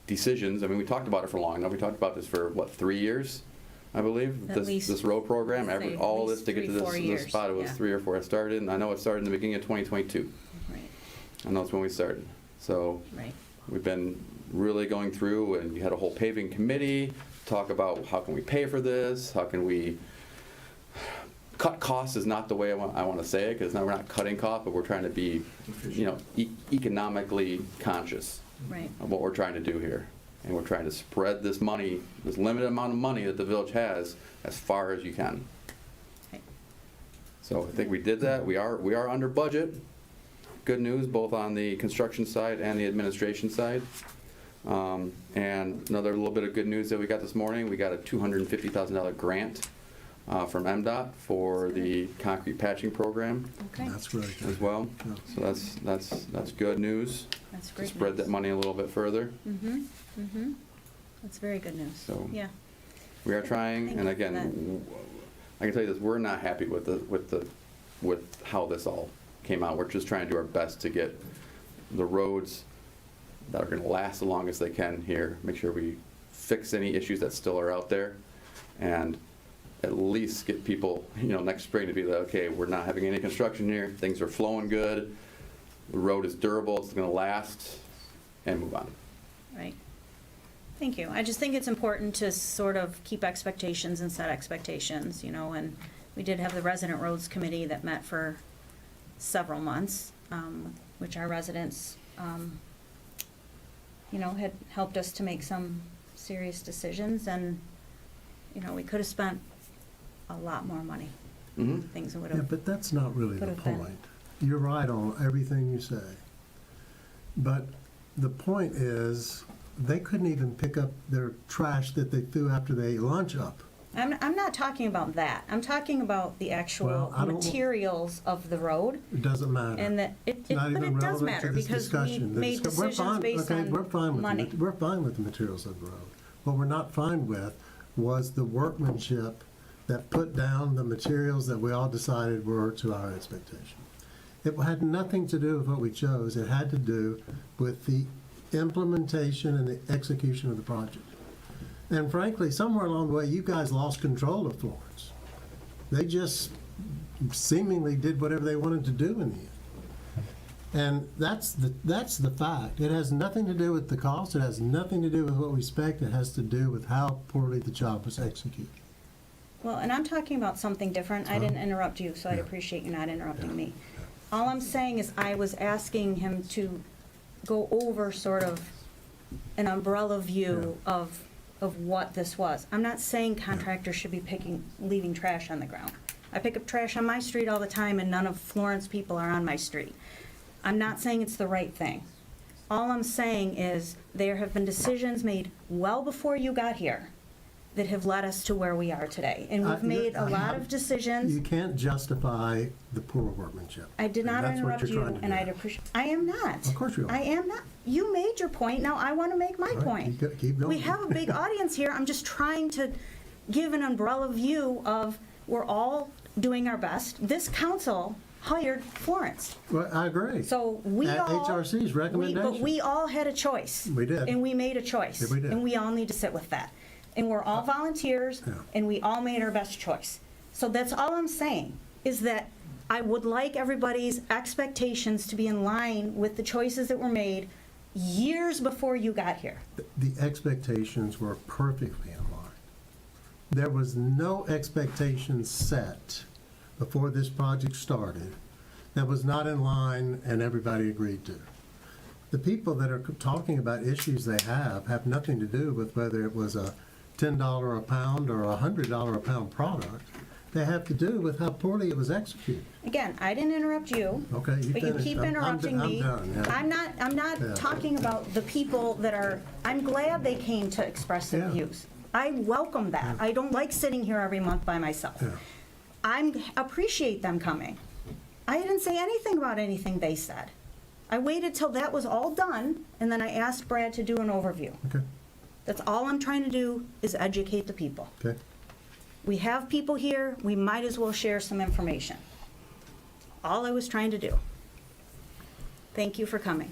I: decisions. I mean, we talked about it for long enough. We talked about this for, 3 years, I believe,
A: At least,
I: this road program,
A: say
I: all
A: at
I: this
A: least
I: to get to
A: 3-4
I: this
A: years,
I: spot. It was
A: yeah.
I: 3 or 4 it started, and I know it started in the beginning of 2022.
A: Right,
I: I know it's when we started. So
A: right.
I: we've been really going through, and you had a whole paving committee, talk about how can we pay for this, how can we cut costs is not the way I want to say it, because now we're not cutting costs, but we're trying to be, economically conscious
A: Right.
I: of what we're trying to do here. And we're trying to spread this money, this limited amount of money that the village has, as far as you can.
A: Okay.
I: So I think we did that. We are under budget. Good news, both on the construction side and the administration side. And another little bit of good news that we got this morning, we got a $250,000 grant from MDOT for the concrete patching program
A: Okay,
O: That's really good.
I: as well.
O: Yeah.
I: So that's good news.
A: that's
I: To
A: great
I: spread
A: news.
I: that money a little bit further.
A: Mm-hmm, mm-hmm. That's very good news.
I: So-
A: Yeah,
I: We are trying,
A: Thank
I: and
A: you for
I: again, I can tell you this, we're not happy with how this all came out. We're just trying to do our best to get the roads that are gonna last the longest they can here, make sure we fix any issues that still are out there, and at least get people, next spring to be like, okay, we're not having any construction here, things are flowing good, the road is durable, it's gonna last, and move on.
A: right. Thank you. I just think it's important to sort of keep expectations and set expectations, and we did have the Resident Roads Committee that met for several months, which our residents, had helped us to make some serious decisions, and, we could have spent a lot more money.
I: Mm-hmm.
A: Things would
O: Yeah,
A: have,
O: but that's not really the
A: Could have been.
O: point. You're right on everything you say. But the point is, they couldn't even pick up their trash that they threw after they ate lunch up.
A: I'm not talking about that. I'm talking about the actual
O: Well, I don't-
A: materials of the road,
O: It doesn't matter.
A: and that,
O: It's not
A: but
O: even
A: it does
O: relevant
A: matter,
O: to this
A: because we
O: discussion. The
A: made
O: we're
A: decisions
O: fine-
A: based
O: okay, we're fine
A: on
O: with
A: money.
O: We're fine with the materials of the road. What we're not fine with was the workmanship that put down the materials that we all decided were to our expectation. It had nothing to do with what we chose. It had to do with the implementation and the execution of the project. And frankly, somewhere along the way, you guys lost control of Florence. They just seemingly did whatever they wanted to do in the end. And that's the fact. It has nothing to do with the cost. It has nothing to do with what we expect. It has to do with how poorly the job was executed.
A: Well, and I'm talking about something different. I didn't interrupt you, so I
O: Yeah.
A: appreciate you not interrupting
O: Yeah.
A: me. All I'm saying is I was asking him to go over sort of an umbrella view of what this was. I'm not saying contractors should be leaving trash on the ground. I pick up trash on my street all the time, and none of Florence people are on my street. I'm not saying it's the right thing. All I'm saying is there have been decisions made well before you got here that have led us to where we are today. And we've made a lot of decisions.
O: You can't justify the poor workmanship.
A: I did not
O: And that's what
A: interrupt
O: you're
A: you,
O: trying to
A: and
O: do.
A: I'd appreciate, I am not.
O: Of course you are.
A: I am not. You made your point, now I want to make my
O: All right,
A: point.
O: keep going.
A: We have a big audience here, I'm just trying to give an umbrella view of, we're all doing our best. This council hired Florence.
O: Well, I agree.
A: So we
O: At
A: all.
O: HRC's recommendation.
A: But we all had a choice.
O: We did.
A: And we made a choice.
O: Yeah, we did.
A: And we all need to sit with that. And we're all volunteers,
O: Yeah.
A: and we all made our best choice. So that's all I'm saying, is that I would like everybody's expectations to be in line with the choices that were made years before you got here.
O: The expectations were perfectly in line. There was no expectations set before this project started that was not in line and everybody agreed to. The people that are talking about issues they have nothing to do with whether it was a $10 a pound or a $100 a pound product. They have to do with how poorly it was executed.
A: Again, I didn't interrupt you.
O: Okay, you
A: But you
O: finished.
A: keep
O: I'm
A: interrupting me.
O: done, yeah.
A: I'm not
O: Yeah.
A: talking about the people that are, I'm glad they came to express their
O: Yeah.
A: views. I welcome that. I don't like sitting here every month by myself.
O: Yeah.
A: I appreciate them coming. I didn't say anything about anything they said. I waited till that was all done, and then I asked Brad to do an overview.
O: Okay,
A: That's all I'm trying to do, is educate the people.
O: okay.
A: We have people here, we might as well share some information. All I was trying to do. Thank you for coming.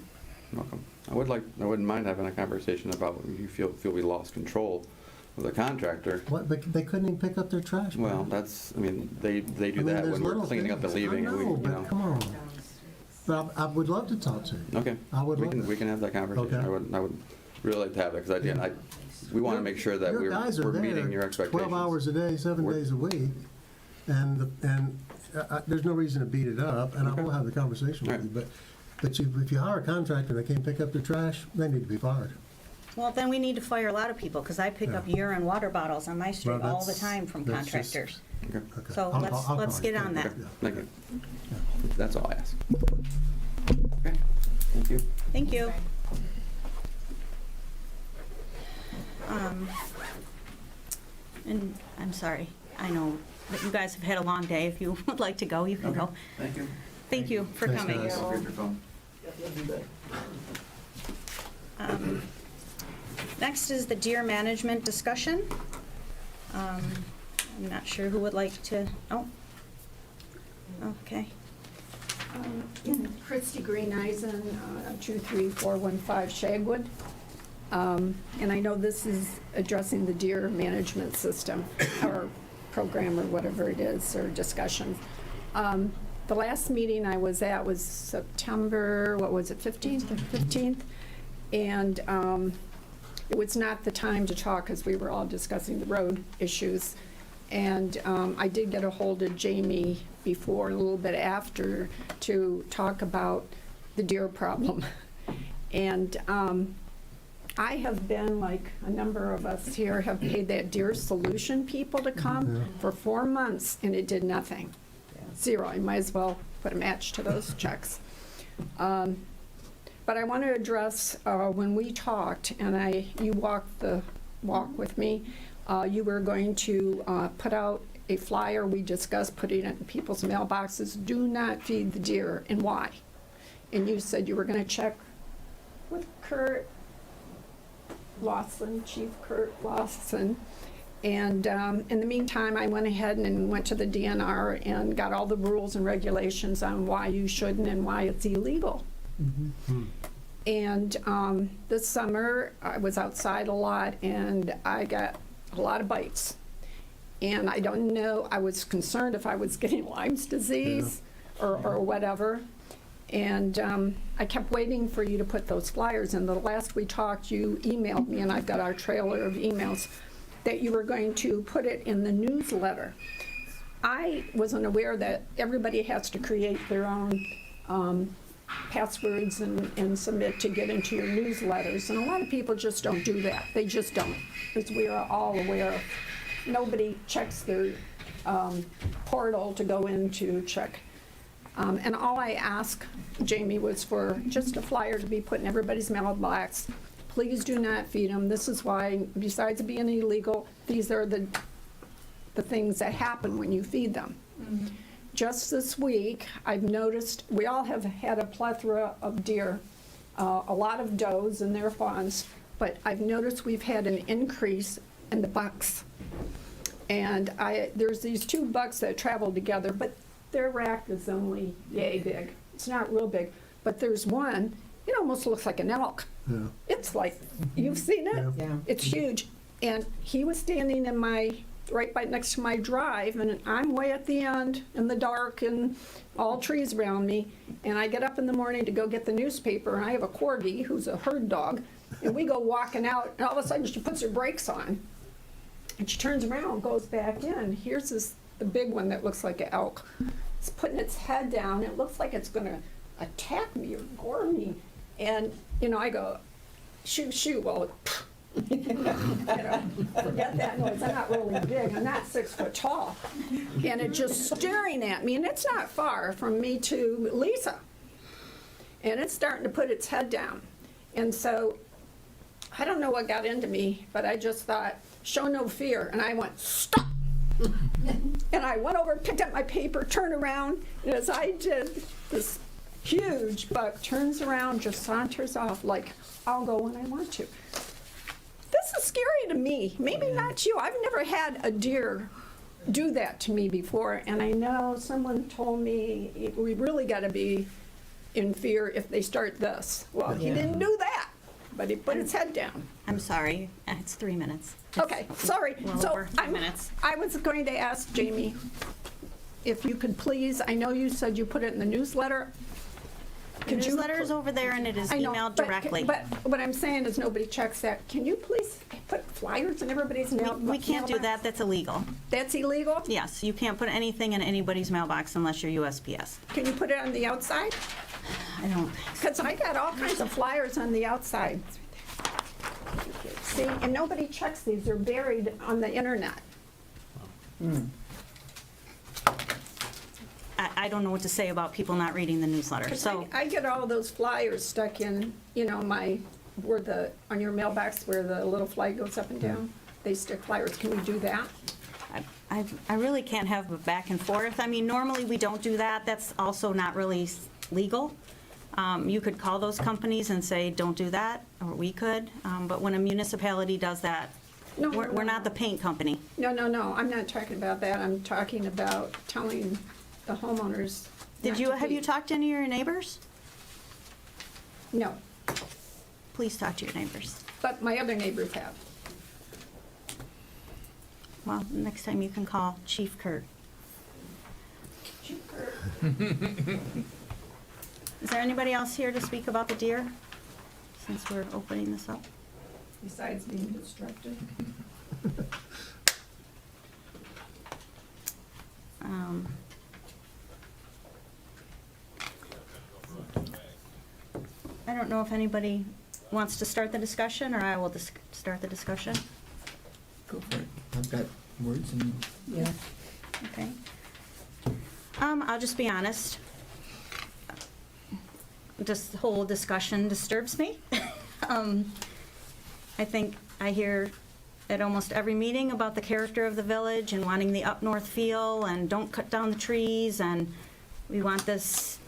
I: Welcome. I wouldn't mind having a conversation about when you feel we lost control of the contractor.
O: What, they couldn't even pick up their trash.
I: Well,
O: Brad.
I: that's, I mean, they do
O: I mean,
I: that
O: there's
I: when we're
O: little
I: cleaning up and
O: things.
I: leaving,
O: I
I: and we,
O: know,
I: you
O: but
I: know.
O: come on. But I would love to talk to you.
I: Okay.
O: I would love
I: We
O: that.
I: can have that conversation.
O: Okay.
I: I would really like to have it, because again, we want to make sure that
O: Your guys are
I: we're
O: there
I: meeting your expectations.
O: 12 hours a day, 7
I: We're-
O: days a week, and there's no reason to beat it up, and I
I: Okay.
O: will have the conversation with
I: All
O: you, but if you hire a contractor and they can't pick up their trash, they need to be fired.
A: Well, then we need to fire a lot of people, because I pick up urine water bottles on my street
O: Well,
A: all the
O: that's-
A: time from
O: that's just-
A: contractors.
I: Okay.
O: Okay.
A: So let's
O: call
A: get
O: you.
A: on that.
I: Okay. Thank you. That's all I ask. Okay. Thank you.
A: Thank you. And I'm sorry, I know that you guys have had a long day. If you would like to go, you can go.
I: Thank you.
A: Thank you for
O: Thanks,
A: coming.
O: guys.
I: Here's your phone.
A: Next is the deer management discussion. I'm not sure who would like to, okay.
P: Christy Green Eisen, 23415 Shagwood. And I know this is addressing the deer management system, or program, or whatever it is, or discussion. The last meeting I was at was September, 15th? 15th. And it was not the time to talk, because we were all discussing the road issues. And I did get a hold of Jamie before, a little bit after, to talk about the deer problem. And I have been, like a number of us here, have paid that Deer Solution people to come for 4 months, and it did nothing. Zero. I might as well put a match to those checks. But I want to address, when we talked, and you walked the walk with me, you were going to put out a flyer. We discussed putting it in people's mailboxes. Do not feed the deer, and why? And you said you were going to check with Kurt Lawson, Chief Kurt Lawson. And in the meantime, I went ahead and went to the DNR and got all the rules and regulations on why you shouldn't and why it's illegal. And this summer, I was outside a lot, and I got a lot of bites. And I don't know, I was concerned if I was getting Lyme's disease or whatever. And I kept waiting for you to put those flyers in. The last we talked, you emailed me, and I've got our trailer of emails, that you were going to put it in the newsletter. I wasn't aware that everybody has to create their own passwords and submit to get into your newsletters. And a lot of people just don't do that. They just don't, as we are all aware of. Nobody checks their portal to go in to check. And all I asked Jamie was for just a flyer to be put in everybody's mailbox. Please do not feed them. This is why, besides being illegal, these are the things that happen when you feed them. Just this week, I've noticed, we all have had a plethora of deer, a lot of does and their fawns, but I've noticed we've had an increase in the bucks. And there's these 2 bucks that travel together, but their rack is only yay big. It's not real big, but there's one, it almost looks like an elk.
O: Yeah.
P: It's like, you've seen it?
G: Yeah.
P: It's huge. And he was standing in right by next to my drive, and I'm way at the end in the dark and all trees around me. And I get up in the morning to go get the newspaper, and I have a corgi who's a herd dog, and we go walking out, and all of a sudden she puts her brakes on, and she turns around and goes back in. Here's the big one that looks like an elk. It's putting its head down. It looks like it's gonna attack me or gore me. And, I go, shoot, shoot. Well, forget that noise. I'm not really big. I'm not 6 foot tall. And it's just staring at me. And it's not far from me to Lisa. And it's starting to put its head down. And so I don't know what got into me, but I just thought, show no fear. And I went, stop. And I went over, picked up my paper, turned around, and as I did, this huge buck turns around, just saunters off like, I'll go when I want to. This is scary to me. Maybe not you. I've never had a deer do that to me before, and I know someone told me we really got to be in fear if they start this. Well, he didn't do that, but he put his head down.
A: I'm sorry, it's 3 minutes.
P: Okay, sorry.
A: Well
P: So
A: over 3 minutes.
P: I was going to ask Jamie if you could please, I know you said you put it in the newsletter.
A: The newsletter is over there and it is
P: I know,
A: emailed
P: but-
A: directly.
P: But what I'm saying is nobody checks that. Can you please put flyers in everybody's mailbox?
A: We can't do that, that's illegal.
P: That's illegal?
A: Yes, you can't put anything in anybody's mailbox unless you're USPS.
P: Can you put it on the outside?
A: I don't think so.
P: Because I got all kinds of flyers on the outside. See, and nobody checks these. They're buried on the internet.
A: I don't know what to say about people not reading the newsletter,
P: 'Cause
A: so.
P: I get all those flyers stuck in, on your mailbox where the little flag goes up and down. They stick flyers. Can we do that?
A: I really can't have a back and forth. I mean, normally we don't do that. That's also not really legal. You could call those companies and say, don't do that, or we could. But when a municipality does that,
P: No,
A: we're not the paint company.
P: No, I'm not talking about that. I'm talking about telling the homeowners.
A: Have you talked to any of your neighbors?
P: No,
A: Please talk to your neighbors.
P: but my other neighbors have.
A: Well, next time you can call Chief Kurt. Is there anybody else here to speak about the deer, since we're opening this up?
P: Besides being destructive.
A: I don't know if anybody wants to start the discussion, or I will start the discussion.
C: Go for it. I've got words and.
G: Yeah.
A: Okay. I'll just be honest. This whole discussion disturbs me. I think I hear at almost every meeting about the character of the village and wanting the up north feel and don't cut down the trees, and we want this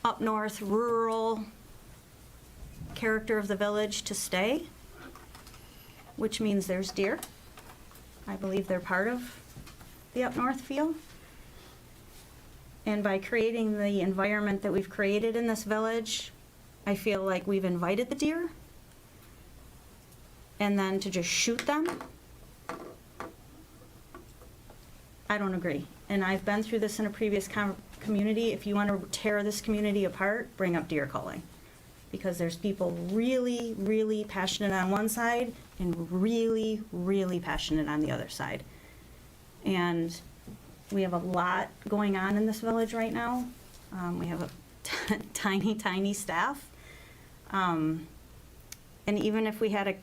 A: up north rural character of the village to stay, which means there's deer. I believe they're part of the up north feel. And by creating the environment that we've created in this village, I feel like we've invited the deer. And then to just shoot them, I don't agree. And I've been through this in a previous community. If you want to tear this community apart, bring up deer culling. Because there's people really, really passionate on one side and really, really passionate on the other side. And we have a lot going on in this village right now. We have a tiny, tiny staff. And even if we had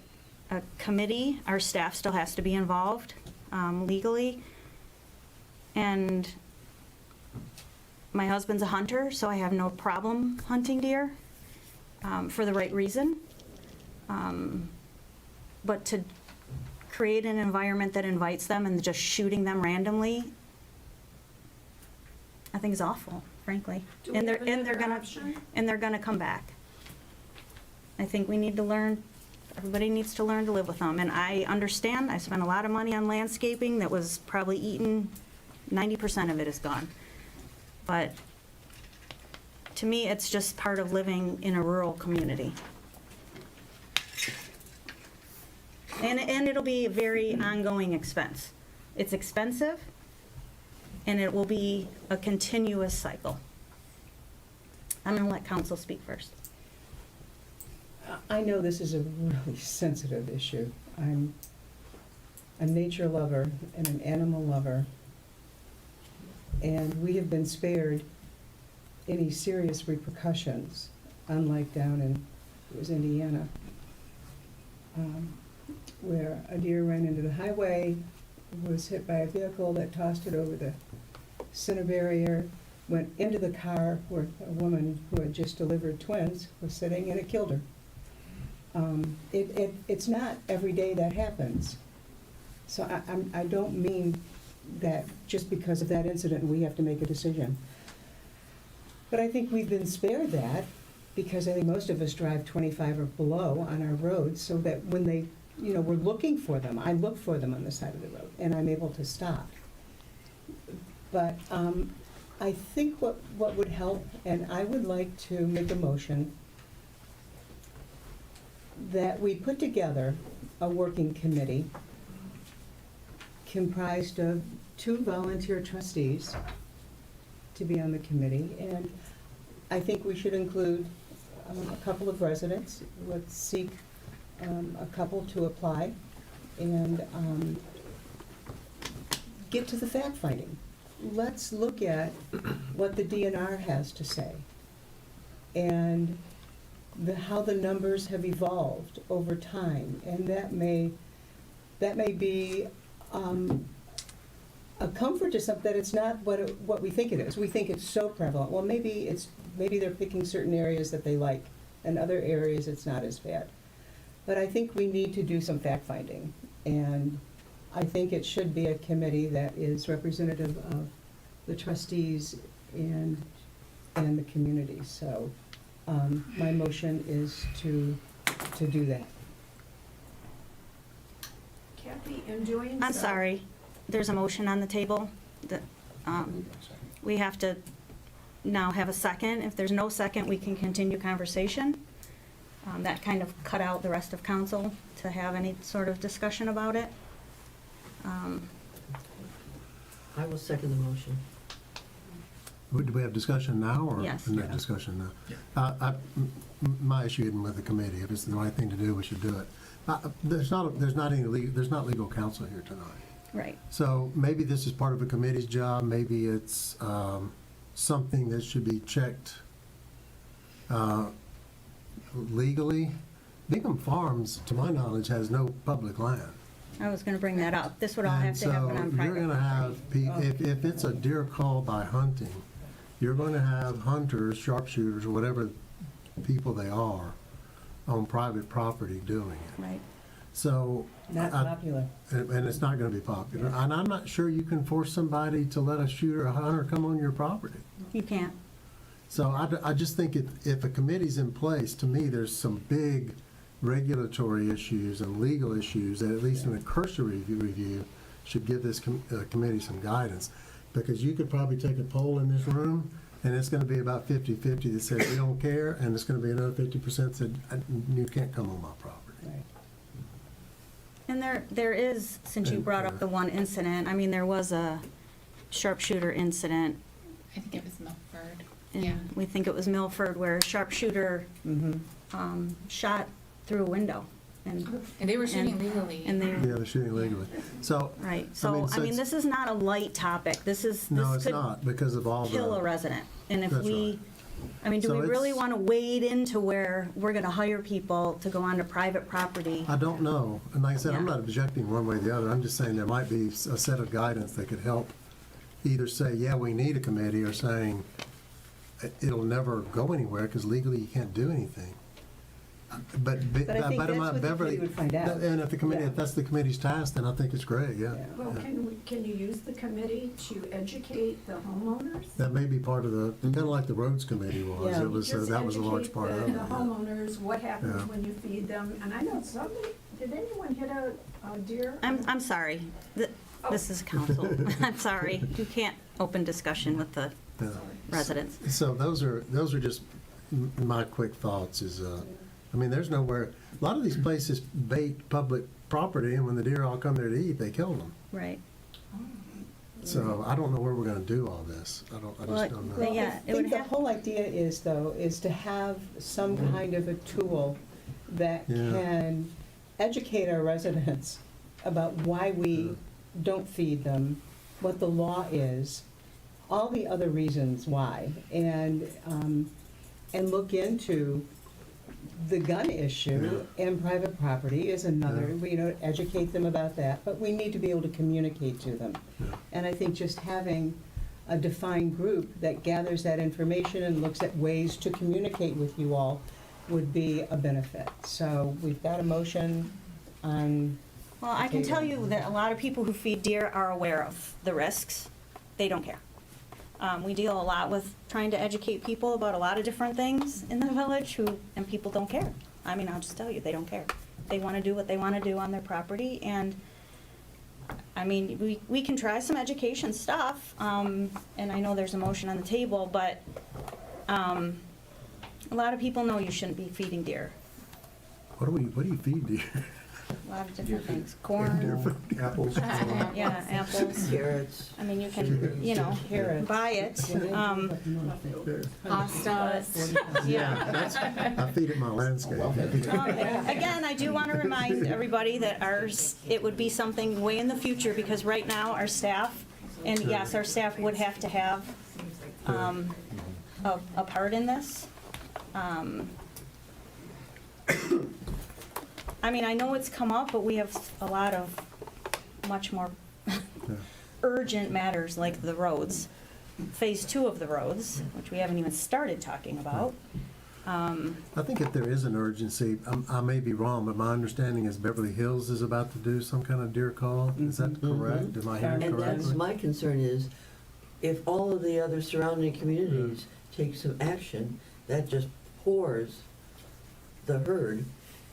A: a committee, our staff still has to be involved legally. And My husband's a hunter, so I have no problem hunting deer, for the right reason. But to create an environment that invites them and just shooting them randomly, I think is awful, frankly.
P: Do we
A: And they're,
P: have
A: and they're
P: another
A: gonna,
P: option?
A: and they're gonna come back. I think we need to learn, everybody needs to learn to live with them. And I understand, I spent a lot of money on landscaping that was probably eaten, 90% of it is gone. But to me, it's just part of living in a rural community. And it'll be a very ongoing expense. It's expensive, and it will be a continuous cycle. I'm gonna let council speak first.
G: I know this is a really sensitive issue. I'm a nature lover and an animal lover, and we have been spared any serious repercussions, unlike down in, it was Indiana, where a deer ran into the highway, was hit by a vehicle that tossed it over the center barrier, went into the car where a woman who had just delivered twins was sitting, and it killed her. It's not every day that happens. So I don't mean that just because of that incident, we have to make a decision. But I think we've been spared that because I think most of us drive 25 or below on our roads, so that when they, you know, we're looking for them, I look for them on the side of the road, and I'm able to stop. But I think what would help, and I would like to make a motion that we put together a working committee comprised of 2 volunteer trustees to be on the committee, and I think we should include a couple of residents. Let's seek a couple to apply and get to the fact finding. Let's look at what the DNR has to say and how the numbers have evolved over time, and that may be a comfort to some, that it's not what we think it is. We think it's so prevalent. Well, maybe they're picking certain areas that they like, and other areas it's not as bad. But I think we need to do some fact finding, and I think it should be a committee that is representative of the trustees and the community. So my motion is to do that.
P: Kathy, in doing
A: I'm
P: so-
A: sorry, there's a motion on the table that, we have to now have a second. If there's no second, we can continue conversation. That kind of cut out the rest of council to have any sort of discussion about it.
Q: I will second the motion.
O: Do we have discussion now, or?
A: Yes.
O: No discussion now? My issue isn't with the committee. If it's the right thing to do, we should do it. There's not legal counsel here tonight.
A: Right.
O: So maybe this is part of a committee's job. Maybe it's something that should be checked legally. Bingham Farms, to my knowledge, has no public land.
A: I was gonna bring that up. This would all have to happen on
O: And so you're
A: private
O: gonna have,
A: property.
O: if it's a deer call by hunting, you're gonna have hunters, sharpshooters, or whatever people they are, on private property doing it.
A: Right.
O: So.
G: Not popular.
O: And it's not gonna be popular. And I'm not sure you can force somebody to let a shooter or a hunter come on your property.
A: You can't.
O: So I just think if a committee's in place, to me, there's some big regulatory issues and legal issues that, at least in a cursory review, should give this committee some guidance. Because you could probably take a poll in this room, and it's gonna be about 50-50 that says we don't care, and it's gonna be another 50% that you can't come on my property.
G: Right.
A: And there is, since you brought up the one incident, I mean, there was a sharpshooter incident.
B: I think it was Milford.
A: And we think it was Milford, where a sharpshooter shot through a window.
B: And they were shooting legally.
A: And they,
O: Yeah, they're shooting legally. So.
A: right, so, I mean, this is not a light topic. This
O: No, it's
A: could
O: not, because of all the.
A: kill a resident. And if
O: That's
A: we,
O: right.
A: I mean, do
O: So
A: we really
O: it's-
A: want to wade into where we're going to hire people to go onto private property?
O: I don't know. And like I said, I'm
A: Yeah.
O: not objecting one way or the other. I'm just saying there might be a set of guidance that could help either say, yeah, we need a committee, or saying it'll never go anywhere because legally you can't do anything. But
G: I think that's what the
O: Beverly,
G: committee would find out.
O: and if the committee,
G: Yeah.
O: if that's the committee's task, then I think it's great, yeah.
P: Well,
O: Yeah.
P: can you use the committee to educate the homeowners?
O: That may be part of the, kind of like the roads committee was,
G: Yeah.
O: it was,
P: Just
O: that was a large
P: educate
O: part of it.
P: the homeowners, what happens
O: Yeah.
P: when you feed them, and I know somebody, did anyone hit a deer?
A: I'm sorry. This is council. I'm sorry. You can't open discussion with the
O: Yeah.
A: residents.
O: So those are just my quick thoughts is, I mean, there's nowhere, a lot of these places bait public property, and when the deer all come there to eat, they kill them.
A: Right.
O: So I don't know where we're gonna do all this. I just don't know.
G: Well,
A: Yeah,
G: I
A: it would
G: think the
A: have-
G: whole idea is, though, is to have some kind of a tool that
O: Yeah.
G: can educate our residents about why we don't feed them, what the law is, all the other reasons why, and look into the gun issue and private property is another, educate them about that, but we need to be able to communicate to them. And I think just having a defined group that gathers that information and looks at ways to communicate with you all would be a benefit. So we've got a motion on.
A: Well, I can tell you that a lot of people who feed deer are aware of the risks. They don't care. We deal a lot with trying to educate people about a lot of different things in the village and people don't care. I mean, I'll just tell you, they don't care. They want to do what they want to do on their property, and I mean, we can try some education stuff, and I know there's a motion on the table, but a lot of people know you shouldn't be feeding deer.
O: What do you feed deer?
A: A lot of different things, corn,
C: Apples.
A: yeah, apples.
Q: Carrots.
A: I mean, you can,
G: Carrots.
A: buy it.
B: Pasta.
A: Yeah.
O: I feed it my landscape.
A: Again, I do want to remind everybody that it would be something way in the future, because right now, our staff, and yes, our staff would have to have a part in this. I mean, I know it's come up, but we have a lot of much more urgent matters like the roads, phase 2 of the roads, which we haven't even started talking about.
O: I think if there is an urgency, I may be wrong, but my understanding is Beverly Hills is about to do some kind of deer call. Is that correct? Am I hearing
Q: And that's,
O: correctly?
Q: my concern is, if all of the other surrounding communities take some action, that just pours the herd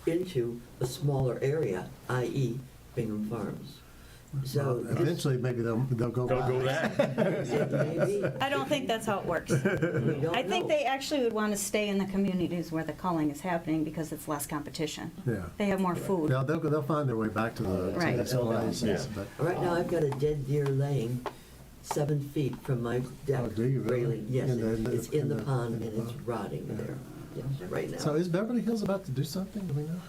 Q: into a smaller area, i.e. Bingham Farms. So
O: Well, eventually, maybe they'll go.
Q: maybe,
A: I don't think that's how it works.
Q: we don't
A: I think
Q: know.
A: they actually would want to stay in the communities where the culling is happening because it's less competition.
O: Yeah.
A: They have more food.
O: They'll find their way back to
A: Right.
O: these places, but.
Q: Right now, I've got a dead deer laying 7 feet from my deck
O: Oh, do you really?
Q: railing. Yes, it's in the pond and it's
O: pond.
Q: rotting there, yes, right now.
O: So is Beverly Hills about to do something? Do we know?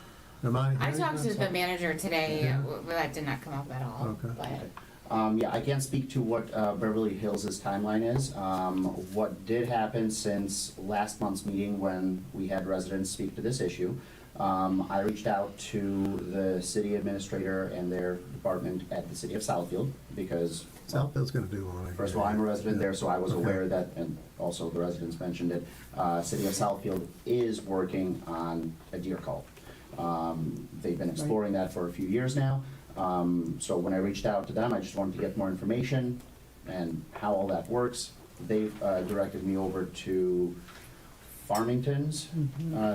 O: Am I
B: I
O: hearing
B: talked
O: that?
B: to the manager today,
O: Yeah.
B: that did not come up at all.
O: Okay.
B: But
H: Yeah, I can't speak to what Beverly Hills' timeline is. What did happen since last month's meeting when we had residents speak to this issue, I reached out to the city administrator and their department at the city of Southfield because
O: Southfield's gonna do one.
H: first of all, I'm a resident there, so I was
O: Okay.
H: aware that, and also the residents mentioned it, City of Southfield is working on a deer call. They've been exploring that for a few years now. So when I reached out to them, I just wanted to get more information and how all that works. They've directed me over to Farmington's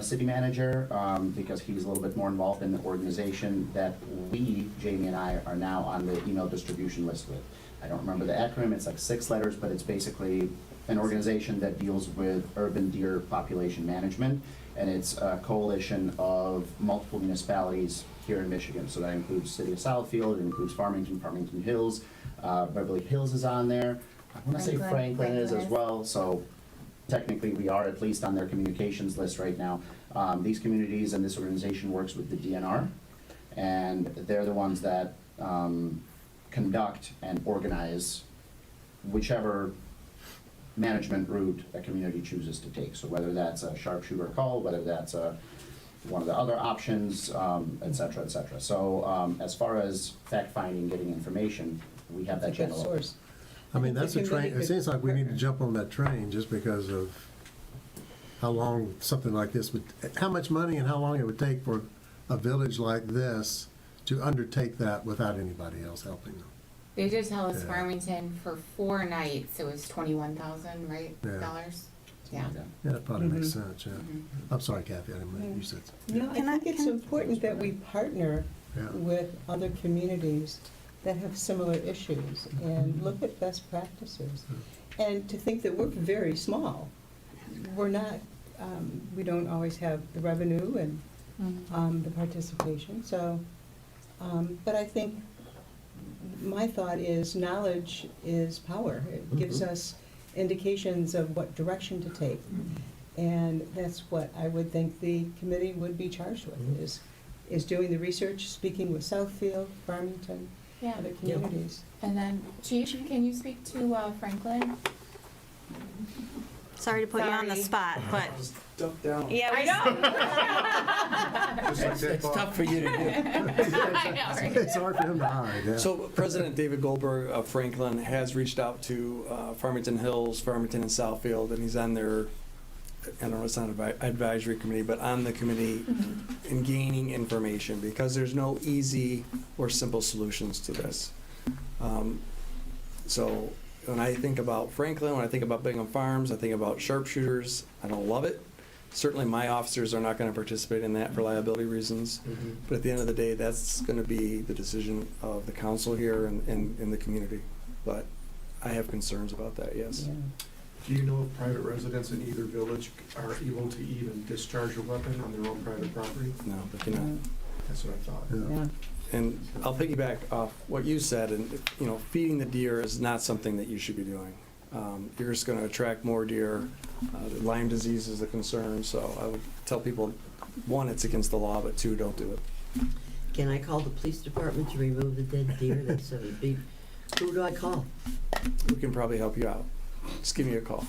H: city manager, because he's a little bit more involved in the organization that we, Jamie and I, are now on the email distribution list with. I don't remember the acronym, it's like 6 letters, but it's basically an organization that deals with urban deer population management, and it's a coalition of multiple municipalities here in Michigan. So that includes City of Southfield, it includes Farmington, Farmington Hills, Beverly Hills is on there. I wanna say Franklin is as well, so technically we are at least on their communications list right now. These communities and this organization works with the DNR, and they're the ones that conduct and organize whichever management route a community chooses to take. So whether that's a sharpshooter call, whether that's one of the other options, et cetera, et cetera. So as far as fact-finding, getting information, we have that
G: It's a good
H: channel.
G: source.
O: I mean,
G: think
O: that's
G: the
O: a train,
G: committee
O: it
G: could
O: seems like we need to
G: partner.
O: jump on that train just because of how long something like this would, how much money and how long it would take for a village like this to undertake that without anybody else helping them.
B: They did tell us
O: Yeah.
B: Farmington for 4 nights, it was 21,000, right,
O: Yeah.
B: dollars? Yeah.
O: Yeah, that probably makes
G: Mhm.
O: sense, yeah. I'm sorry, Kathy, I didn't mean, you said.
G: No, I think it's important that we partner
O: Yeah.
G: with other communities that have similar issues and look at best practices. And to think that we're very small. We're not, we don't always have the revenue and the participation, so, but I think my thought is knowledge is power. It gives us indications of what direction to take. And that's what I would think the committee would be charged with, is doing the research, speaking with Southfield, Farmington,
B: Yeah.
G: other communities.
B: And then, Chief, can you speak to Franklin?
A: Sorry to put you on the
B: Sorry.
A: spot, but,
F: Duck down.
A: yeah.
B: I know.
C: It's tough for you to do.
B: I know, right?
O: It's hard for him to hide, yeah.
F: So President David Goldberg of Franklin has reached out to Farmington Hills, Farmington and Southfield, and he's on their, I don't know, it's not an advisory committee, but on the committee in gaining information, because there's no easy or simple solutions to this. So when I think about Franklin, when I think about Bingham Farms, I think about sharpshooters. I don't love it. Certainly my officers are not going to participate in that for liability reasons. But at the end of the day, that's going to be the decision of the council here and in the community. But I have concerns about that, yes.
G: Yeah.
R: Do you know if private residents in either village are able to even discharge a weapon on their own private property?
F: No, they cannot.
R: That's what I thought.
G: Yeah.
F: And I'll piggyback off what you said, and, you know, feeding the deer is not something that you should be doing. You're just gonna attract more deer. Lyme disease is a concern, so I would tell people, one, it's against the law, but two, don't do it.
Q: Can I call the police department to remove the dead deer? That's a big, who do I call?
F: We can probably help you out. Just give me a call.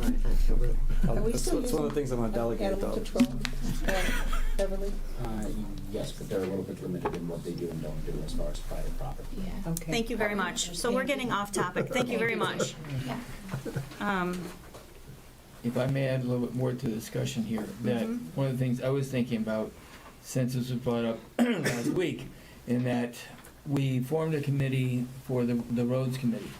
Q: All right, I will.
G: Are we
F: That's
G: still
F: one of the
G: using
F: things I'm gonna delegate,
G: Animal
F: though.
G: control, Beverly?
H: Yes, but they're a little bit limited in what they do and don't do as far as private property.
B: Yeah.
G: Okay.
A: Thank you very much. So we're getting off topic. Thank you very much.
C: If I may add a little bit more to the discussion here, that one of the things I was thinking about, since this was brought up last week, in that we formed a committee for the roads committee.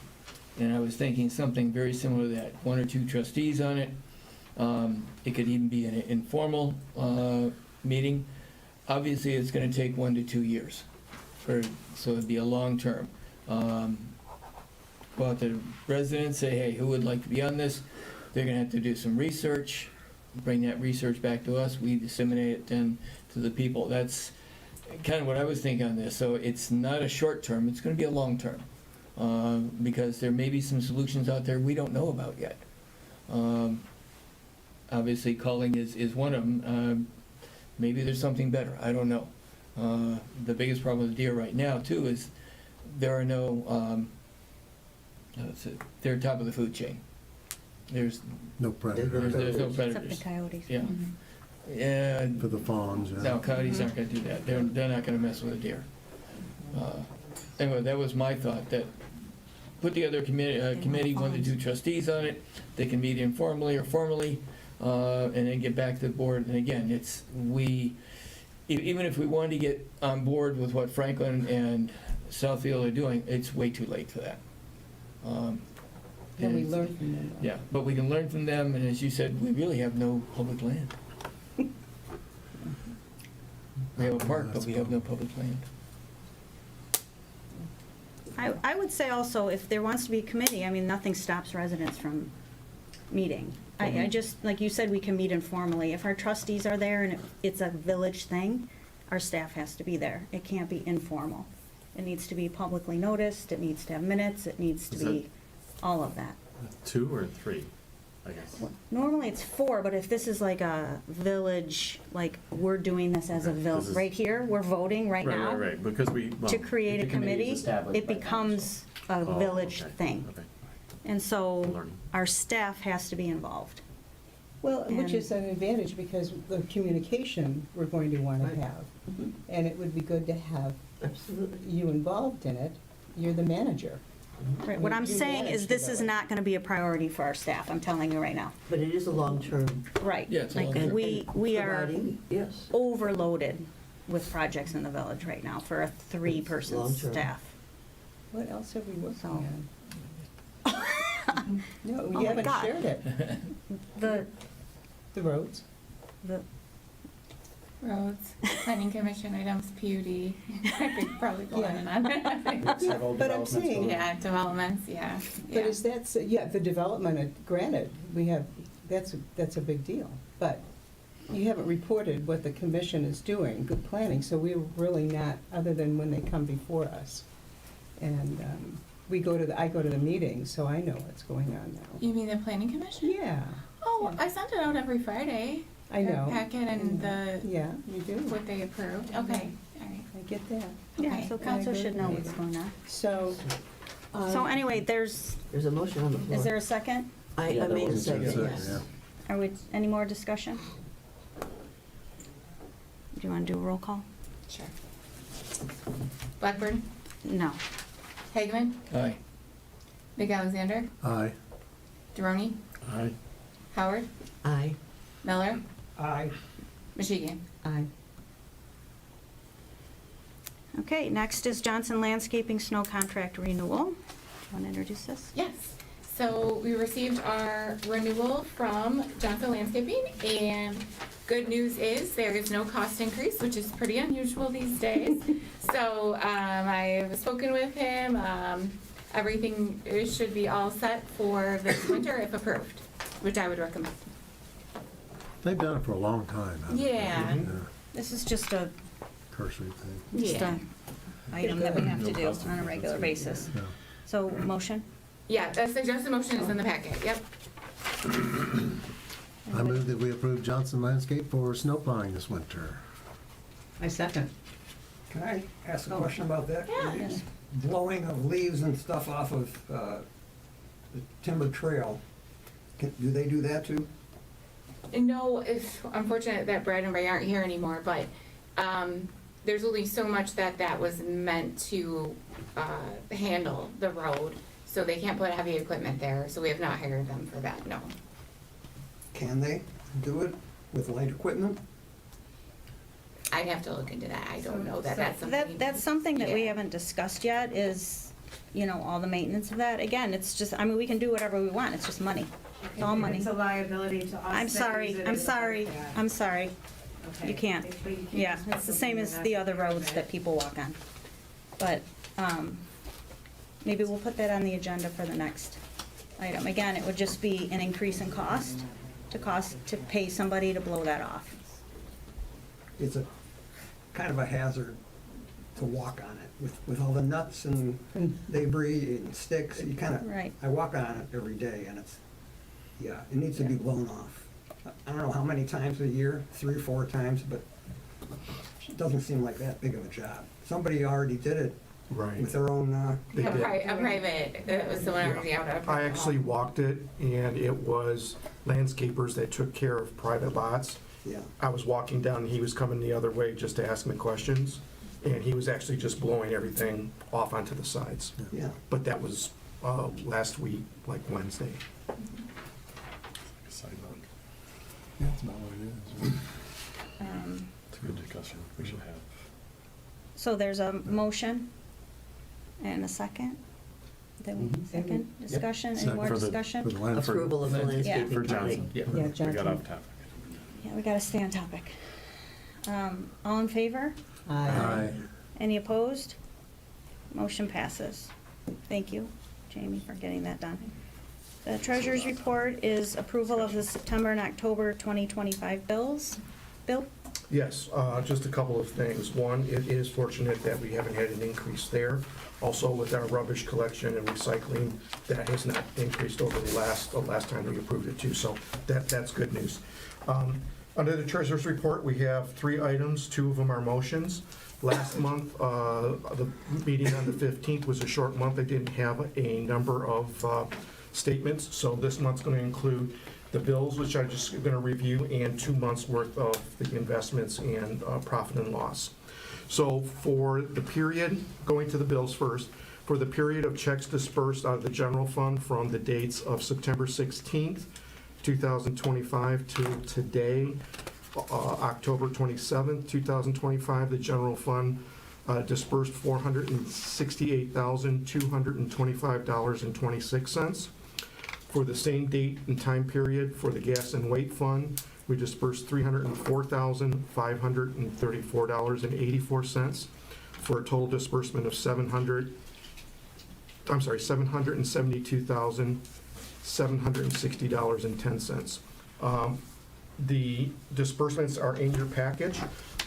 C: And I was thinking something very similar to that, 1 or 2 trustees on it. It could even be an informal meeting. Obviously, it's gonna take 1 to 2 years, so it'd be a long term. Go out to the residents, say, hey, who would like to be on this? They're gonna have to do some research, bring that research back to us, we disseminate it then to the people. That's kind of what I was thinking on this. So it's not a short term, it's gonna be a long term. Because there may be some solutions out there we don't know about yet. Obviously, culling is one of them. Maybe there's something better, I don't know. The biggest problem with deer right now, too, is there are no, they're top of the food chain. There's
O: No predators.
C: there's no
A: Except
C: predators.
A: the coyotes.
C: Yeah. Yeah,
O: For the fawns, yeah.
C: no, coyotes aren't gonna do that. They're not gonna mess with a deer. Anyway, that was my thought, that put together a committee, 1 to 2 trustees on it. They can meet informally or formally, and then get back to the board. And again, even if we wanted to get on board with what Franklin and Southfield are doing, it's way too late for that.
G: Can we
C: and-
G: learn from them?
C: Yeah, but we can learn from them, and as you said, we really have no public land. We have a park, but we have no public land.
A: I would say also, if there wants to be a committee, I mean, nothing stops residents from meeting. I just, like you said, we can meet informally. If our trustees are there and it's a village thing, our staff has to be there. It can't be informal. It needs to be publicly noticed, it needs to have minutes, it needs to be all of that.
S: 2 or 3, I guess.
A: Normally it's 4, but if this is like a village, like we're doing this as a
S: Okay,
A: village,
S: this is-
A: right here, we're voting right now.
S: Right, because we, well,
A: To create a
H: the committee is
A: committee,
H: established
A: it
H: by
A: becomes a
S: oh,
A: village
S: okay,
A: thing.
S: okay.
A: And so
S: Learning.
A: our staff has to be involved.
G: Well, which
A: And-
G: is an advantage because the communication we're going to want to have. And it would be good to have
Q: Absolutely.
G: you involved in it. You're the manager.
A: Right, what I'm saying is this is not gonna be a priority for our staff, I'm telling you right now.
Q: But it is a long-term.
A: Right.
C: Yeah, it's a
A: Like,
C: long-term.
A: we are
Q: Providing, yes.
A: overloaded with projects in the village right now for a three-person
Q: long-term.
A: staff.
G: What else have we worked
A: So-
G: on? No,
A: Oh
G: we
A: my
G: haven't
A: God.
G: shared it. The roads.
A: The,
B: Roads, planning commission items, PUD, I could probably go on and on.
G: But I'm saying,
B: Yeah, developments, yeah.
G: but is that, yeah, the development, granted, we have, that's a big deal. But you haven't reported what the commission is doing, good planning, so we're really not, other than when they come before us. And I go to the meetings, so I know what's going on now.
B: You mean the planning commission?
G: Yeah,
B: Oh, I sent it out every Friday.
G: I know.
B: The packet and the,
G: Yeah, you do.
B: what they approved, okay, all right.
G: I get that.
A: yeah,
B: Okay.
A: so council should know what's going on.
G: So.
A: So anyway, there's
Q: There's a motion on the floor.
A: is there a second?
Q: I
H: Yeah, there
Q: made a
H: was a
Q: second,
H: second,
Q: yes.
A: Are we, any more discussion? Do you want to do a roll call?
B: Sure. Blackburn,
A: No.
B: Hageman,
C: Aye.
B: Big Alexander,
O: Aye.
B: Deroni,
S: Aye.
B: Howard,
Q: Aye.
B: Miller,
L: Aye.
B: Michigan.
G: Aye.
A: Okay, next is Johnson Landscaping Snow Contract Renewal. Do you want to introduce this?
B: Yes, so we received our renewal from Johnson Landscaping, and good news is there is no cost increase, which is pretty unusual these days. So, I've spoken with him, everything should be all set for this winter if approved, which I would recommend.
O: They've done it for a long time. haven't they?
B: Yeah.
A: This is just a,
O: Cursory thing.
A: just
B: Yeah.
A: a item that we have to do on a regular basis.
O: Yeah.
A: So, motion?
B: Yeah, the suggested motion is in the packet, yep.
O: I move that we approve Johnson Landscape for snow plowing this winter.
G: I second.
T: Can I ask a question about that?
B: Yeah.
A: Yes.
T: Blowing of leaves and stuff off of the timber trail, do they do that too?
B: No, it's unfortunate that Brad and Ray aren't here anymore, but there's only so much that was meant to handle the road, so they can't put heavy equipment there, so we have not hired them for that, no.
T: Can they do it with light equipment?
B: I'd have to look into that, I don't know that, that's something.
A: That's something that we
B: Yeah.
A: haven't discussed yet is, all the maintenance of that. Again, it's just, we can do whatever we want, it's just money. It's all money.
D: It's a liability to us.
A: I'm
D: that
A: sorry,
D: use it
A: I'm
D: as a
A: sorry,
D: backyard.
A: I'm sorry.
D: Okay.
A: You can't.
D: But you can't
A: Yeah,
D: just put
A: it's the
D: something
A: same
D: in
A: as
D: that's
A: the other
D: part of
A: roads
D: it.
A: that people walk on. But, maybe we'll put that on the agenda for the next item. Again, it would just be an increase in cost to pay somebody to blow that off.
T: It's a kind of a hazard to walk on it with all the nuts and debris and sticks. You kind of,
A: Right.
T: I walk on it every day and it needs to be blown off. I don't know how many times a year, 3 or 4 times, but it doesn't seem like that big of a job. Somebody already did it
R: Right.
T: with their own,
B: A private, that was the one already out of.
R: I actually walked it, and it was landscapers that took care of private lots.
T: yeah.
R: I was walking down, and he was coming the other way just to ask me questions, and he was actually just blowing everything off onto the sides.
T: Yeah.
R: But that was last week, like Wednesday.
S: Sidewalk.
O: Yeah, that's about what it is.
S: It's a good discussion we should have.
A: So there's a motion and a second? Then
O: Mhm.
A: second discussion, any
O: Second
A: more
O: for the-
A: discussion?
O: for the landscape.
Q: Approval of the landscaping.
S: For Johnson.
A: Yeah,
S: We got
G: Johnson.
S: off topic.
A: Yeah, we gotta stay on topic. All in favor?
O: Aye.
A: Any opposed? Motion passes. Thank you, Jamie, for getting that done. The treasurer's report is approval of the September and October 2025 bills. Bill?
R: Yes, just a couple of things. One, it is fortunate that we haven't had an increase there. Also, with our rubbish collection and recycling, that has not increased over the last time we approved it too, so that's good news. Under the treasurer's report, we have 3 items, 2 of them are motions. Last month, the meeting on the 15th was a short month. They didn't have a number of statements, so this month's going to include the bills, which I'm just going to review, and 2 months' worth of the investments and profit and loss. So for the period, going to the bills first, For the period of checks dispersed out of the general fund from the dates of September 16th, 2025 to today, October 27th, 2025, the general fund dispersed $468,225.26. For the same date and time period, for the gas and weight fund, we dispersed $304,534.84 for a total disbursement of $772,760.10. The disbursements are in your package.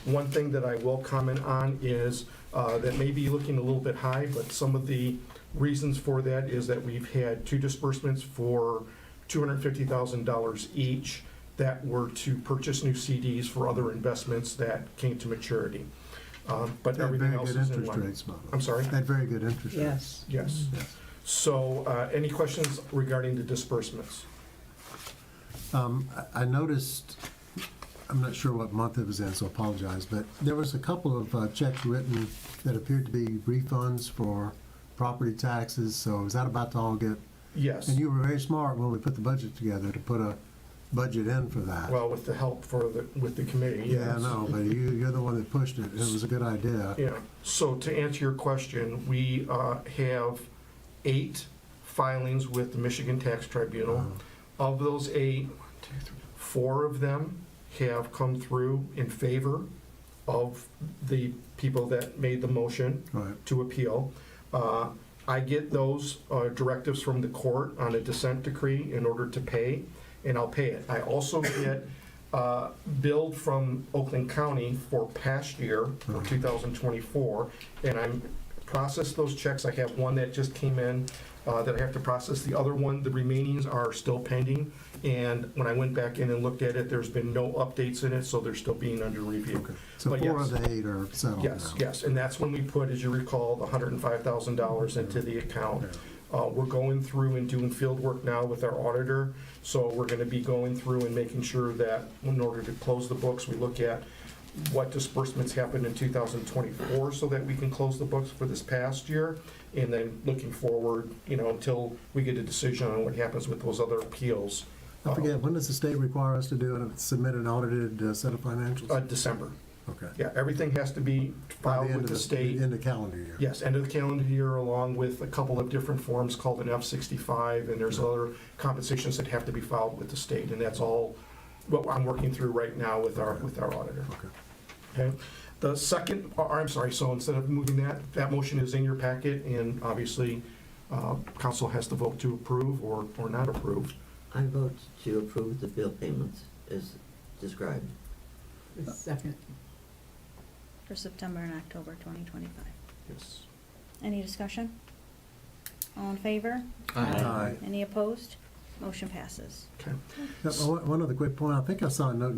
R: One thing that I will comment on is that may be looking a little bit high, but some of the reasons for that is that we've had two disbursements for $250,000 each that were to purchase new CDs for other investments that came to maturity. But
O: They had
R: everything
O: very
R: else
O: good
R: is in
O: interest
R: line.
O: rates, by the way.
R: I'm sorry?
O: They had very good interest rates.
G: Yes.
R: Yes. So, any questions regarding the disbursements?
O: I noticed, I'm not sure what month it was in, so I apologize, but there was a couple of checks written that appeared to be refunds for property taxes, so is that about to all get?
R: Yes.
O: And you were very smart when we put the budget together to put a budget in for that.
R: Well, with the help with the committee, yes.
O: Yeah, I know, but you're the one that pushed it. It was a good idea.
R: Yeah, so to answer your question, we have 8 filings with the Michigan Tax Tribunal. Of those 8, 4 of them have come through in favor of the people that made the motion to appeal. I get those directives from the court on a dissent decree in order to pay, and I'll pay it. I also get billed from Oakland County for past year, for 2024, and I'm processed those checks. I have one that just came in that I have to process. The other one, the remainings are still pending, and when I went back in and looked at it, there's been no updates in it, so they're still being under review.
O: So
R: But
O: 4
R: yes.
O: of the 8 are settled now.
R: Yes, and that's when we put, as you recall, the $105,000 into the account. We're going through and doing field work now with our auditor, so we're gonna be going through and making sure that in order to close the books, we look at what disbursements happened in 2024 so that we can close the books for this past year, and then looking forward, until we get a decision on what happens with those other appeals.
O: I forget, when does the state require us to do it, submit an audited set of financials?
R: December.
O: Okay.
R: Yeah, everything has to be
O: By
R: filed
O: the end
R: with
O: of
R: the state.
O: End of calendar year.
R: Yes, end of the calendar year, along with a couple of different forms called an F-65, and there's other compensations that have to be filed with the state, and that's all what I'm working through right now with our auditor. Okay. The second, so instead of moving that motion is in your packet, and obviously, council has to vote to approve or not approve.
Q: I vote to approve the bill payments as described.
G: Second.
A: For September and October 2025.
R: Yes.
A: Any discussion? All in favor?
O: Aye.
A: Any opposed? Motion passes.
R: Okay.
O: One other quick point, I think I saw a note in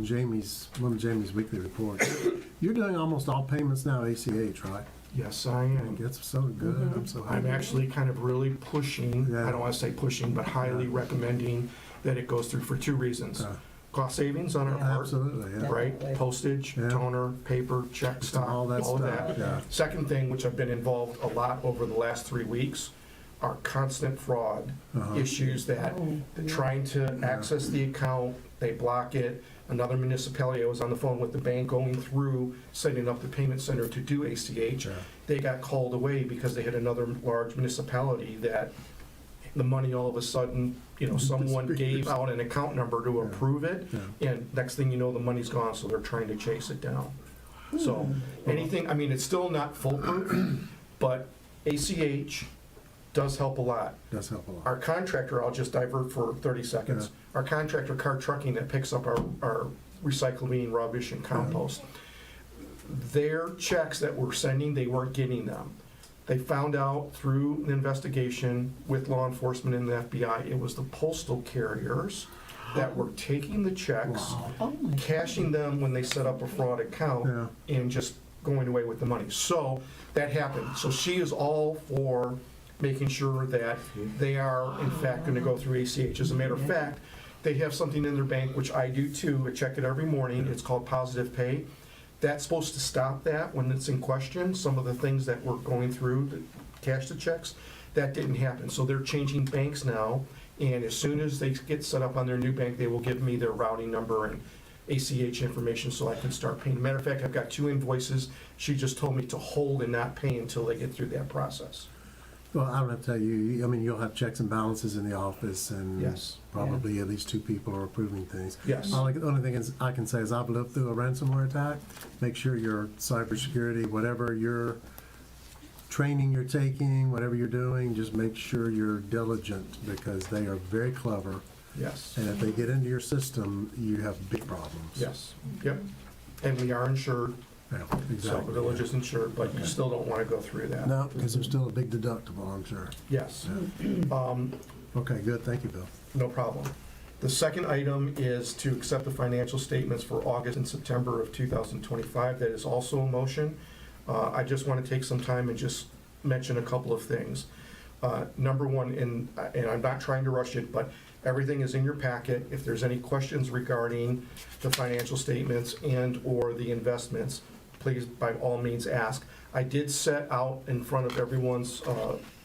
O: one of Jamie's weekly reports. You're doing almost all payments now ACH, right?
R: Yes, I am.
O: It's so good, I'm so happy.
R: I'm actually kind of really pushing, I don't want to say pushing, but highly recommending that it goes through for 2 reasons. Cost savings on our part.
O: Absolutely, yeah.
R: Right? Postage, toner, paper, check stock, all of that.
O: yeah.
R: Second thing, which I've been involved a lot over the last 3 weeks, are constant fraud issues that they're trying to access the account, they block it. Another municipality, I was on the phone with the bank going through setting up the payment center to do ACH. They got called away because they had another large municipality that the money all of a sudden, someone gave out an account number to approve it, and next thing you know, the money's gone, so they're trying to chase it down. So anything, it's still not foolproof, but ACH does help a lot.
O: Does help a lot.
R: Our contractor, I'll just divert for 30 seconds. Our contractor, Car Trucking, that picks up our recycling, rubbish, and compost, their checks that we're sending, they weren't getting them. They found out through an investigation with law enforcement and the FBI, it was the postal carriers that were taking the checks, cashing them when they set up a fraud account, and just going away with the money. So that happened. So she is all for making sure that they are, in fact, going to go through ACH. As a matter of fact, they have something in their bank, which I do too. I check it every morning. It's called Positive Pay. That's supposed to stop that when it's in question. Some of the things that we're going through, cash the checks. That didn't happen, so they're changing banks now, and as soon as they get set up on their new bank, they will give me their routing number and ACH information so I can start paying. Matter of fact, I've got 2 invoices. She just told me to hold and not pay until they get through that process.
O: Well, I don't have to tell you, I mean, you'll have checks and balances in the office, and
R: Yes.
O: probably at least 2 people are approving things.
R: Yes.
O: The only thing is, I can say is I've lived through a ransomware attack. Make sure your cybersecurity, whatever your training you're taking, whatever you're doing, just make sure you're diligent, because they are very clever.
R: Yes.
O: And if they get into your system, you have big problems.
R: Yes, yep. And we are insured,
O: Yeah,
R: so
O: exactly.
R: the village is insured, but you
O: Okay.
R: still don't want to go through that.
O: No, because there's still a big deductible, I'm sure.
R: Yes.
O: Yeah. Okay, good, thank you, Bill.
R: No problem. The second item is to accept the financial statements for August and September of 2025. That is also a motion. I just want to take some time and just mention a couple of things. Number one, and I'm not trying to rush it, but everything is in your packet. If there's any questions regarding the financial statements and/or the investments, please, by all means, ask. I did set out in front of everyone's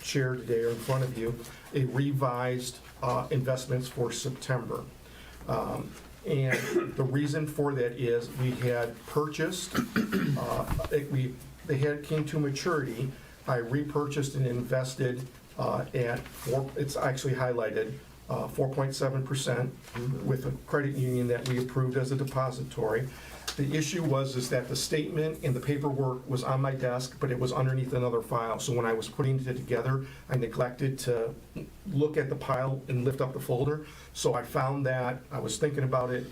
R: chair today, or in front of you, a revised investments for September. And the reason for that is we had purchased, came to maturity. I repurchased and invested it's actually highlighted, 4.7% with a credit union that we approved as a depository. The issue is that the statement and the paperwork was on my desk, but it was underneath another file. So when I was putting it together, I neglected to look at the pile and lift up the folder. So I found that, I was thinking about it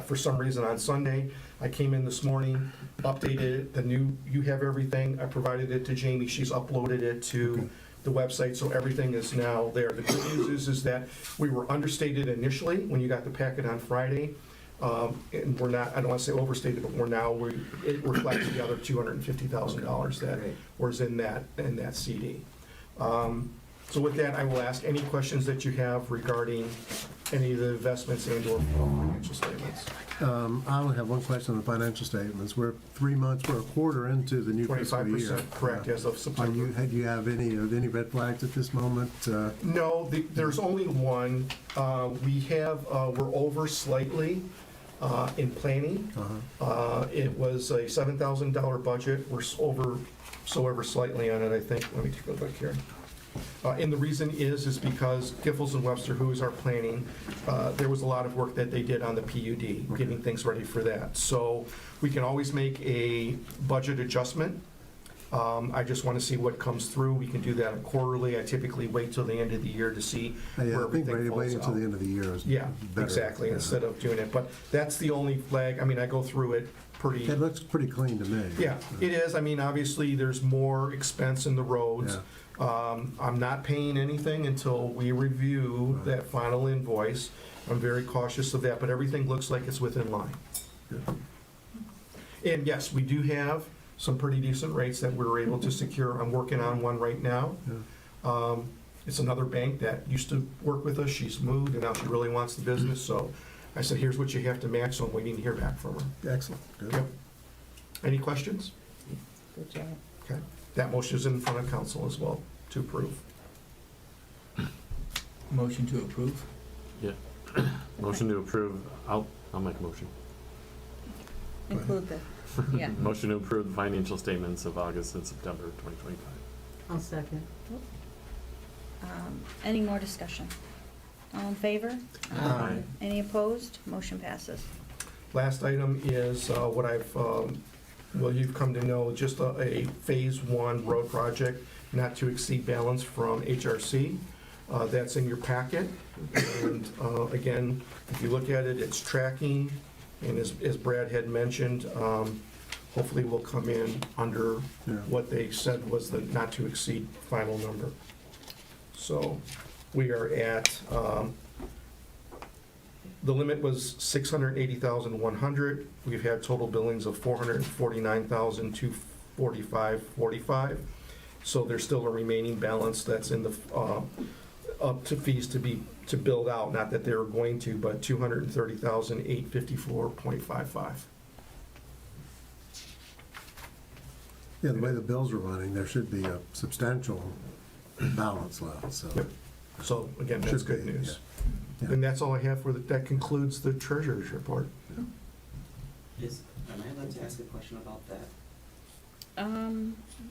R: for some reason on Sunday. I came in this morning, updated it, you have everything. I provided it to Jamie, she's uploaded it to the website, so everything is now there. The good news is that we were understated initially when you got the packet on Friday. And we're not, I don't want to say overstated, but it reflects the other $250,000 that was in that CD. So with that, I will ask any questions that you have regarding any of the investments and/or financial statements.
O: I only have one question on the financial statements. We're 3 months, we're a quarter into the new fiscal year.
R: 25%, correct, as of September.
O: Do you have any red flags at this moment?
R: No, there's only one. We're over slightly in planning. It was a $7,000 budget. We're ever slightly on it, I think. Let me take a look here. And the reason is because Giffords and Webster, who is our planning, there was a lot of work that they did on the PUD, getting things ready for that. So we can always make a budget adjustment. I just want to see what comes through. We can do that quarterly. I typically wait till the end of the year to see where
O: I think
R: everything falls
O: waiting until
R: out.
O: the end of the year is
R: Yeah,
O: better.
R: exactly,
O: Yeah.
R: instead of doing it. But that's the only flag. I mean, I go through it pretty.
O: It looks pretty clean to me.
R: Yeah, it is. I mean, obviously, there's more expense in the roads. I'm not paying anything until we review that final invoice. I'm very cautious of that, but everything looks like it's within line. And yes, we do have some pretty decent rates that we were able to secure. I'm working on one right now. It's another bank that used to work with us. She's moved, and now she really wants the business, so I said, here's what you have to match, so I'm waiting to hear back from her.
O: Excellent, good.
R: Yep. Any questions?
G: Good job.
R: Okay. That motion is in front of council as well to approve.
C: Motion to approve?
S: Yeah. Motion to approve, I'll make a motion.
A: Include the,
S: Motion to approve the financial statements of August and September 2025.
G: I'll second.
A: Any more discussion? All in favor?
S: Aye.
A: Any opposed? Motion passes.
R: Last item is what you've come to know, just a Phase 1 road project, not to exceed balance from HRC. That's in your packet. And again, if you look at it, it's tracking, and as Brad had mentioned, hopefully we'll come in under what they said was the not to exceed final number. So we are at, the limit was $680,100. We've had total billings of $449,245.45. So there's still a remaining balance that's in the, up to fees to build out, not that they were going to, but $230,854.55.
O: Yeah, the way the bills are running, there should be a substantial balance left, so.
R: Yep. So again, that's
O: Should
R: good
O: be,
R: news.
O: yeah.
R: And that's all I have that concludes the treasurer's report.
N: Am I allowed to ask a question about that?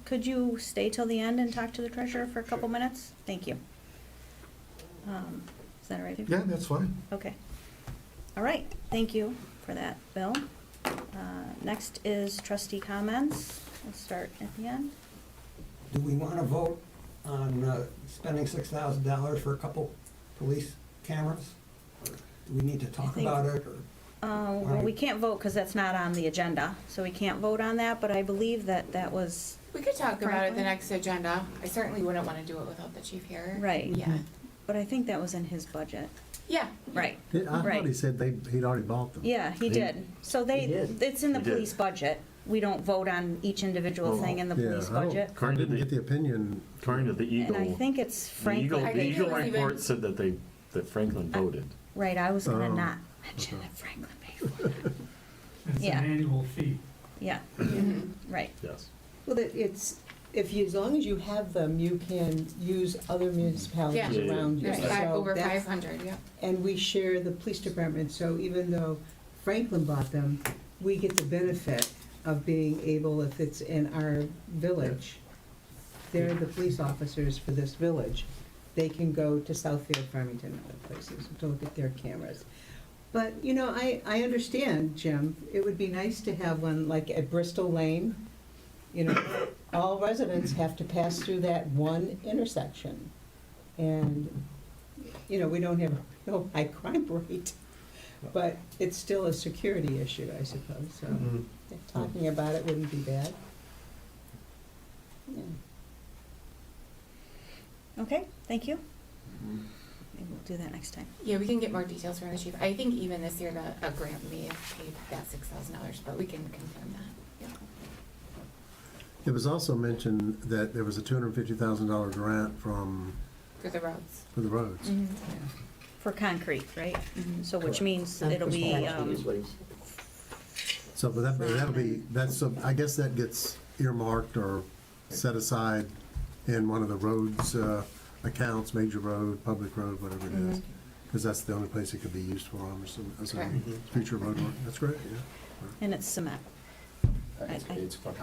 A: Could you stay till the end and talk to the treasurer for a couple minutes? Thank you. Is that all right?
R: Yeah, that's fine.
A: Okay. All right, thank you for that, Bill. Next is trustee comments. We'll start at the end.
T: Do we want to vote on spending $6,000 for a couple police cameras? Or do we need to talk
A: think-
T: about it, or?
A: Well, we can't vote because that's not on the agenda, so we can't vote on that, but I believe that was,
B: We could talk about it the
A: Franklin?
B: next agenda. I certainly wouldn't want to do it without the chief here.
A: right.
B: Yeah.
A: But I think that was in his budget.
B: Yeah.
A: Right.
O: I thought
A: Right.
O: he said he'd already bought them.
A: Yeah, he did. So
Q: He did.
A: it's in the
S: He did.
A: police budget. We don't vote on each individual
S: Well,
A: thing in the
O: Yeah,
A: police
O: I don't-
A: budget.
O: I didn't get the opinion.
S: According to the Eagle.
A: And I think it's Franklin.
S: The
B: I think
S: Eagle
B: it was
S: report
B: even-
S: said that Franklin voted.
A: Right, I was gonna
O: Oh,
A: not mention that Franklin paid for it.
J: It's
A: Yeah.
J: an annual fee.
A: Yeah, right.
S: Yes.
G: Well, it's, as long as you have them, you can use other municipalities
B: Yeah.
S: Yeah.
G: around you.
B: Right,
G: So
B: over
G: that's-
B: 500, yeah.
G: And we share the police department, so even though Franklin bought them, we get the benefit of being able, if it's in our village, they're the police officers for this village. They can go to Southfield, Farmington, and other places to look at their cameras. But, I understand, Jim, it would be nice to have one like at Bristol Lane. All residents have to pass through that one intersection. And, we don't have a real high crime rate, but it's still a security issue, I suppose, so
R: Mhm.
G: talking about it wouldn't be bad. Yeah.
A: Okay, thank you. Maybe we'll do that next time.
B: Yeah, we can get more details from the chief. I think even this year, a grant may have paid that $6,000, but we can confirm that. Yeah.
O: It was also mentioned that there was a $250,000 grant for
B: For the roads.
O: the roads.
B: Mhm.
A: For concrete, right? So which
O: Correct.
A: means it'll be,
Q: Actually, is what he's-
O: So, but that'll be, I guess that gets earmarked or set aside in one of the roads accounts, major road, public road, whatever it is. Because that's the only place it could be used for, I'm assuming, as a
B: Correct.
O: future road work. That's great, yeah.
A: and it's cement.
H: It's for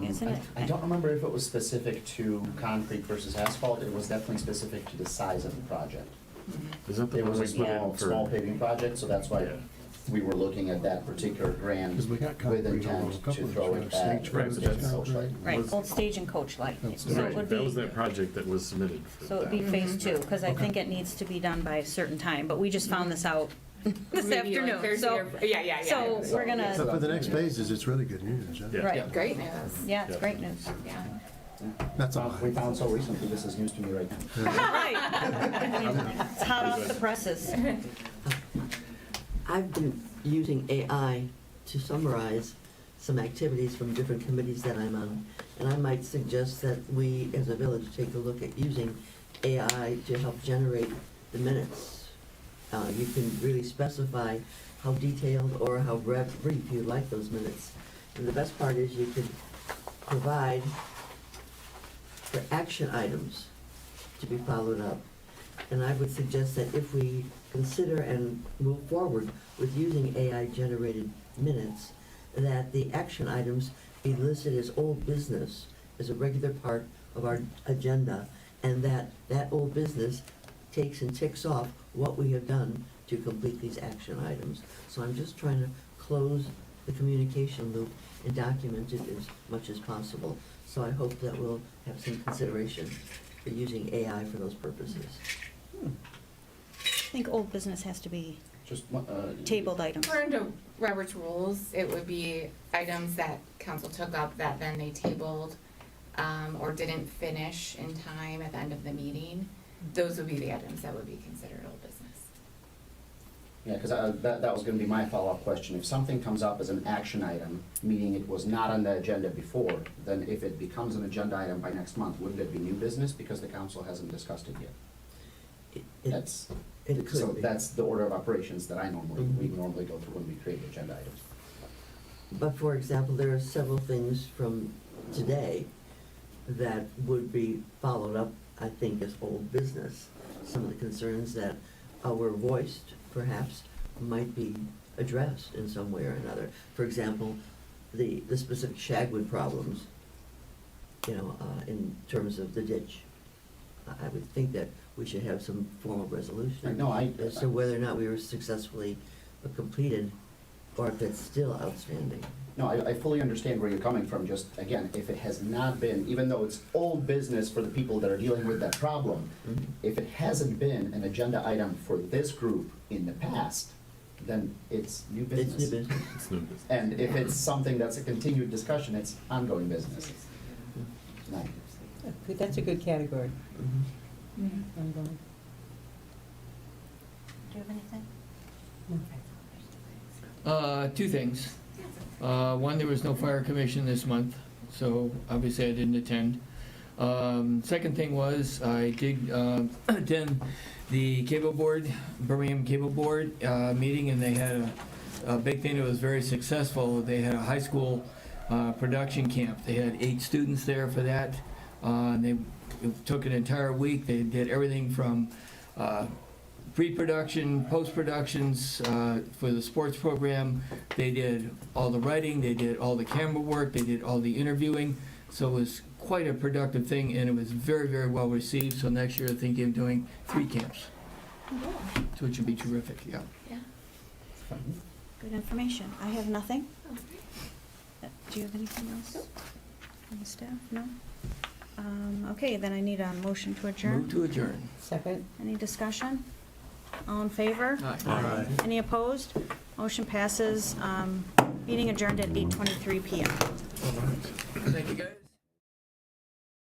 A: Isn't it?
H: I don't remember if it was specific to concrete versus asphalt. It was definitely specific to the size of the project.
S: Isn't the
H: It was
S: one
H: a
S: we put in
H: small
S: for?
H: paving project, so that's why
S: Yeah.
H: we were looking at that particular grant
O: Because we got
H: with
O: concrete on a
H: intent
O: couple
H: to
O: of
H: throw
O: them,
H: it
O: so
H: at
O: stage
S: Right,
O: roads
S: but
O: and
S: that's-
O: concrete.
A: Right,
S: Was-
A: old stage and coach light.
O: That's
A: So it
S: Right,
A: would
S: that was
A: be,
S: that project that was submitted for
A: so it'd be
S: that.
A: phase two, because I think it needs to be done by a certain time, but we just found this out this
B: Maybe like
A: afternoon,
B: Thursday
A: so.
B: or- Yeah.
A: So we're gonna,
O: But for the next phases, it's really good news, yeah.
S: Yeah.
A: right,
B: Great news.
A: yeah, it's great news.
B: Yeah.
O: That's all.
H: We found so recently, this is news to me right now.
A: Right. It's hot off the presses.
Q: I've been using AI to summarize some activities from different committees that I'm on. And I might suggest that we, as a village, take a look at using AI to help generate the minutes. You can really specify how detailed or how brief you'd like those minutes. And the best part is you can provide for action items to be followed up. And I would suggest that if we consider and move forward with using AI-generated minutes, that the action items be listed as old business, as a regular part of our agenda, and that old business takes and ticks off what we have done to complete these action items. So I'm just trying to close the communication loop and document it as much as possible. So I hope that we'll have some consideration for using AI for those purposes.
A: I think old business has to be
H: Just,
A: tabled items.
B: According to Robert's rules, it would be items that council took up that then they tabled, or didn't finish in time at the end of the meeting. Those would be the items that would be considered old business.
H: Yeah, because that was gonna be my follow-up question. If something comes up as an action item, meaning it was not on the agenda before, then if it becomes an agenda item by next month, wouldn't it be new business because the council hasn't discussed it yet?
Q: It
H: So
Q: could be.
H: that's the order of operations that we normally go through when we create agenda items.
Q: But for example, there are several things from today that would be followed up, I think, as old business. Some of the concerns that were voiced, perhaps, might be addressed in some way or another. For example, the specific shagwood problems, in terms of the ditch. I would think that we should have some formal resolution. As to whether or not we were successfully completed, or if it's still outstanding.
H: No, I fully understand where you're coming from, just, again, if it has not been, even though it's old business for the people that are dealing with that problem, if it hasn't been an agenda item for this group in the past, then it's new business.
Q: It's new business.
S: It's new business.
H: And if it's something that's a continued discussion, it's ongoing business. No.
G: That's a good category. Ongoing.
A: Do you have anything?
C: Two things. One, there was no fire commission this month, so obviously I didn't attend. Second thing was, I did attend the cable board, Birmingham Cable Board meeting, and they had a big thing that was very successful. They had a high school production camp. They had 8 students there for that. And it took an entire week. They did everything from pre-production, post-productions for the sports program. They did all the writing, they did all the camera work, they did all the interviewing. So it was quite a productive thing, and it was very, very well received. So next year, I think they're doing 3 camps, so it should be terrific, yeah.
A: Yeah. Good information. I have nothing. Do you have anything else from the staff? No? Okay, then I need a motion to adjourn.
C: Move to adjourn.
G: Second?
A: Any discussion? All in favor?
C: Aye.
O: Aye.
A: Any opposed? Motion passes. Meeting adjourned at 8:23 PM.
C: Thank you, guys.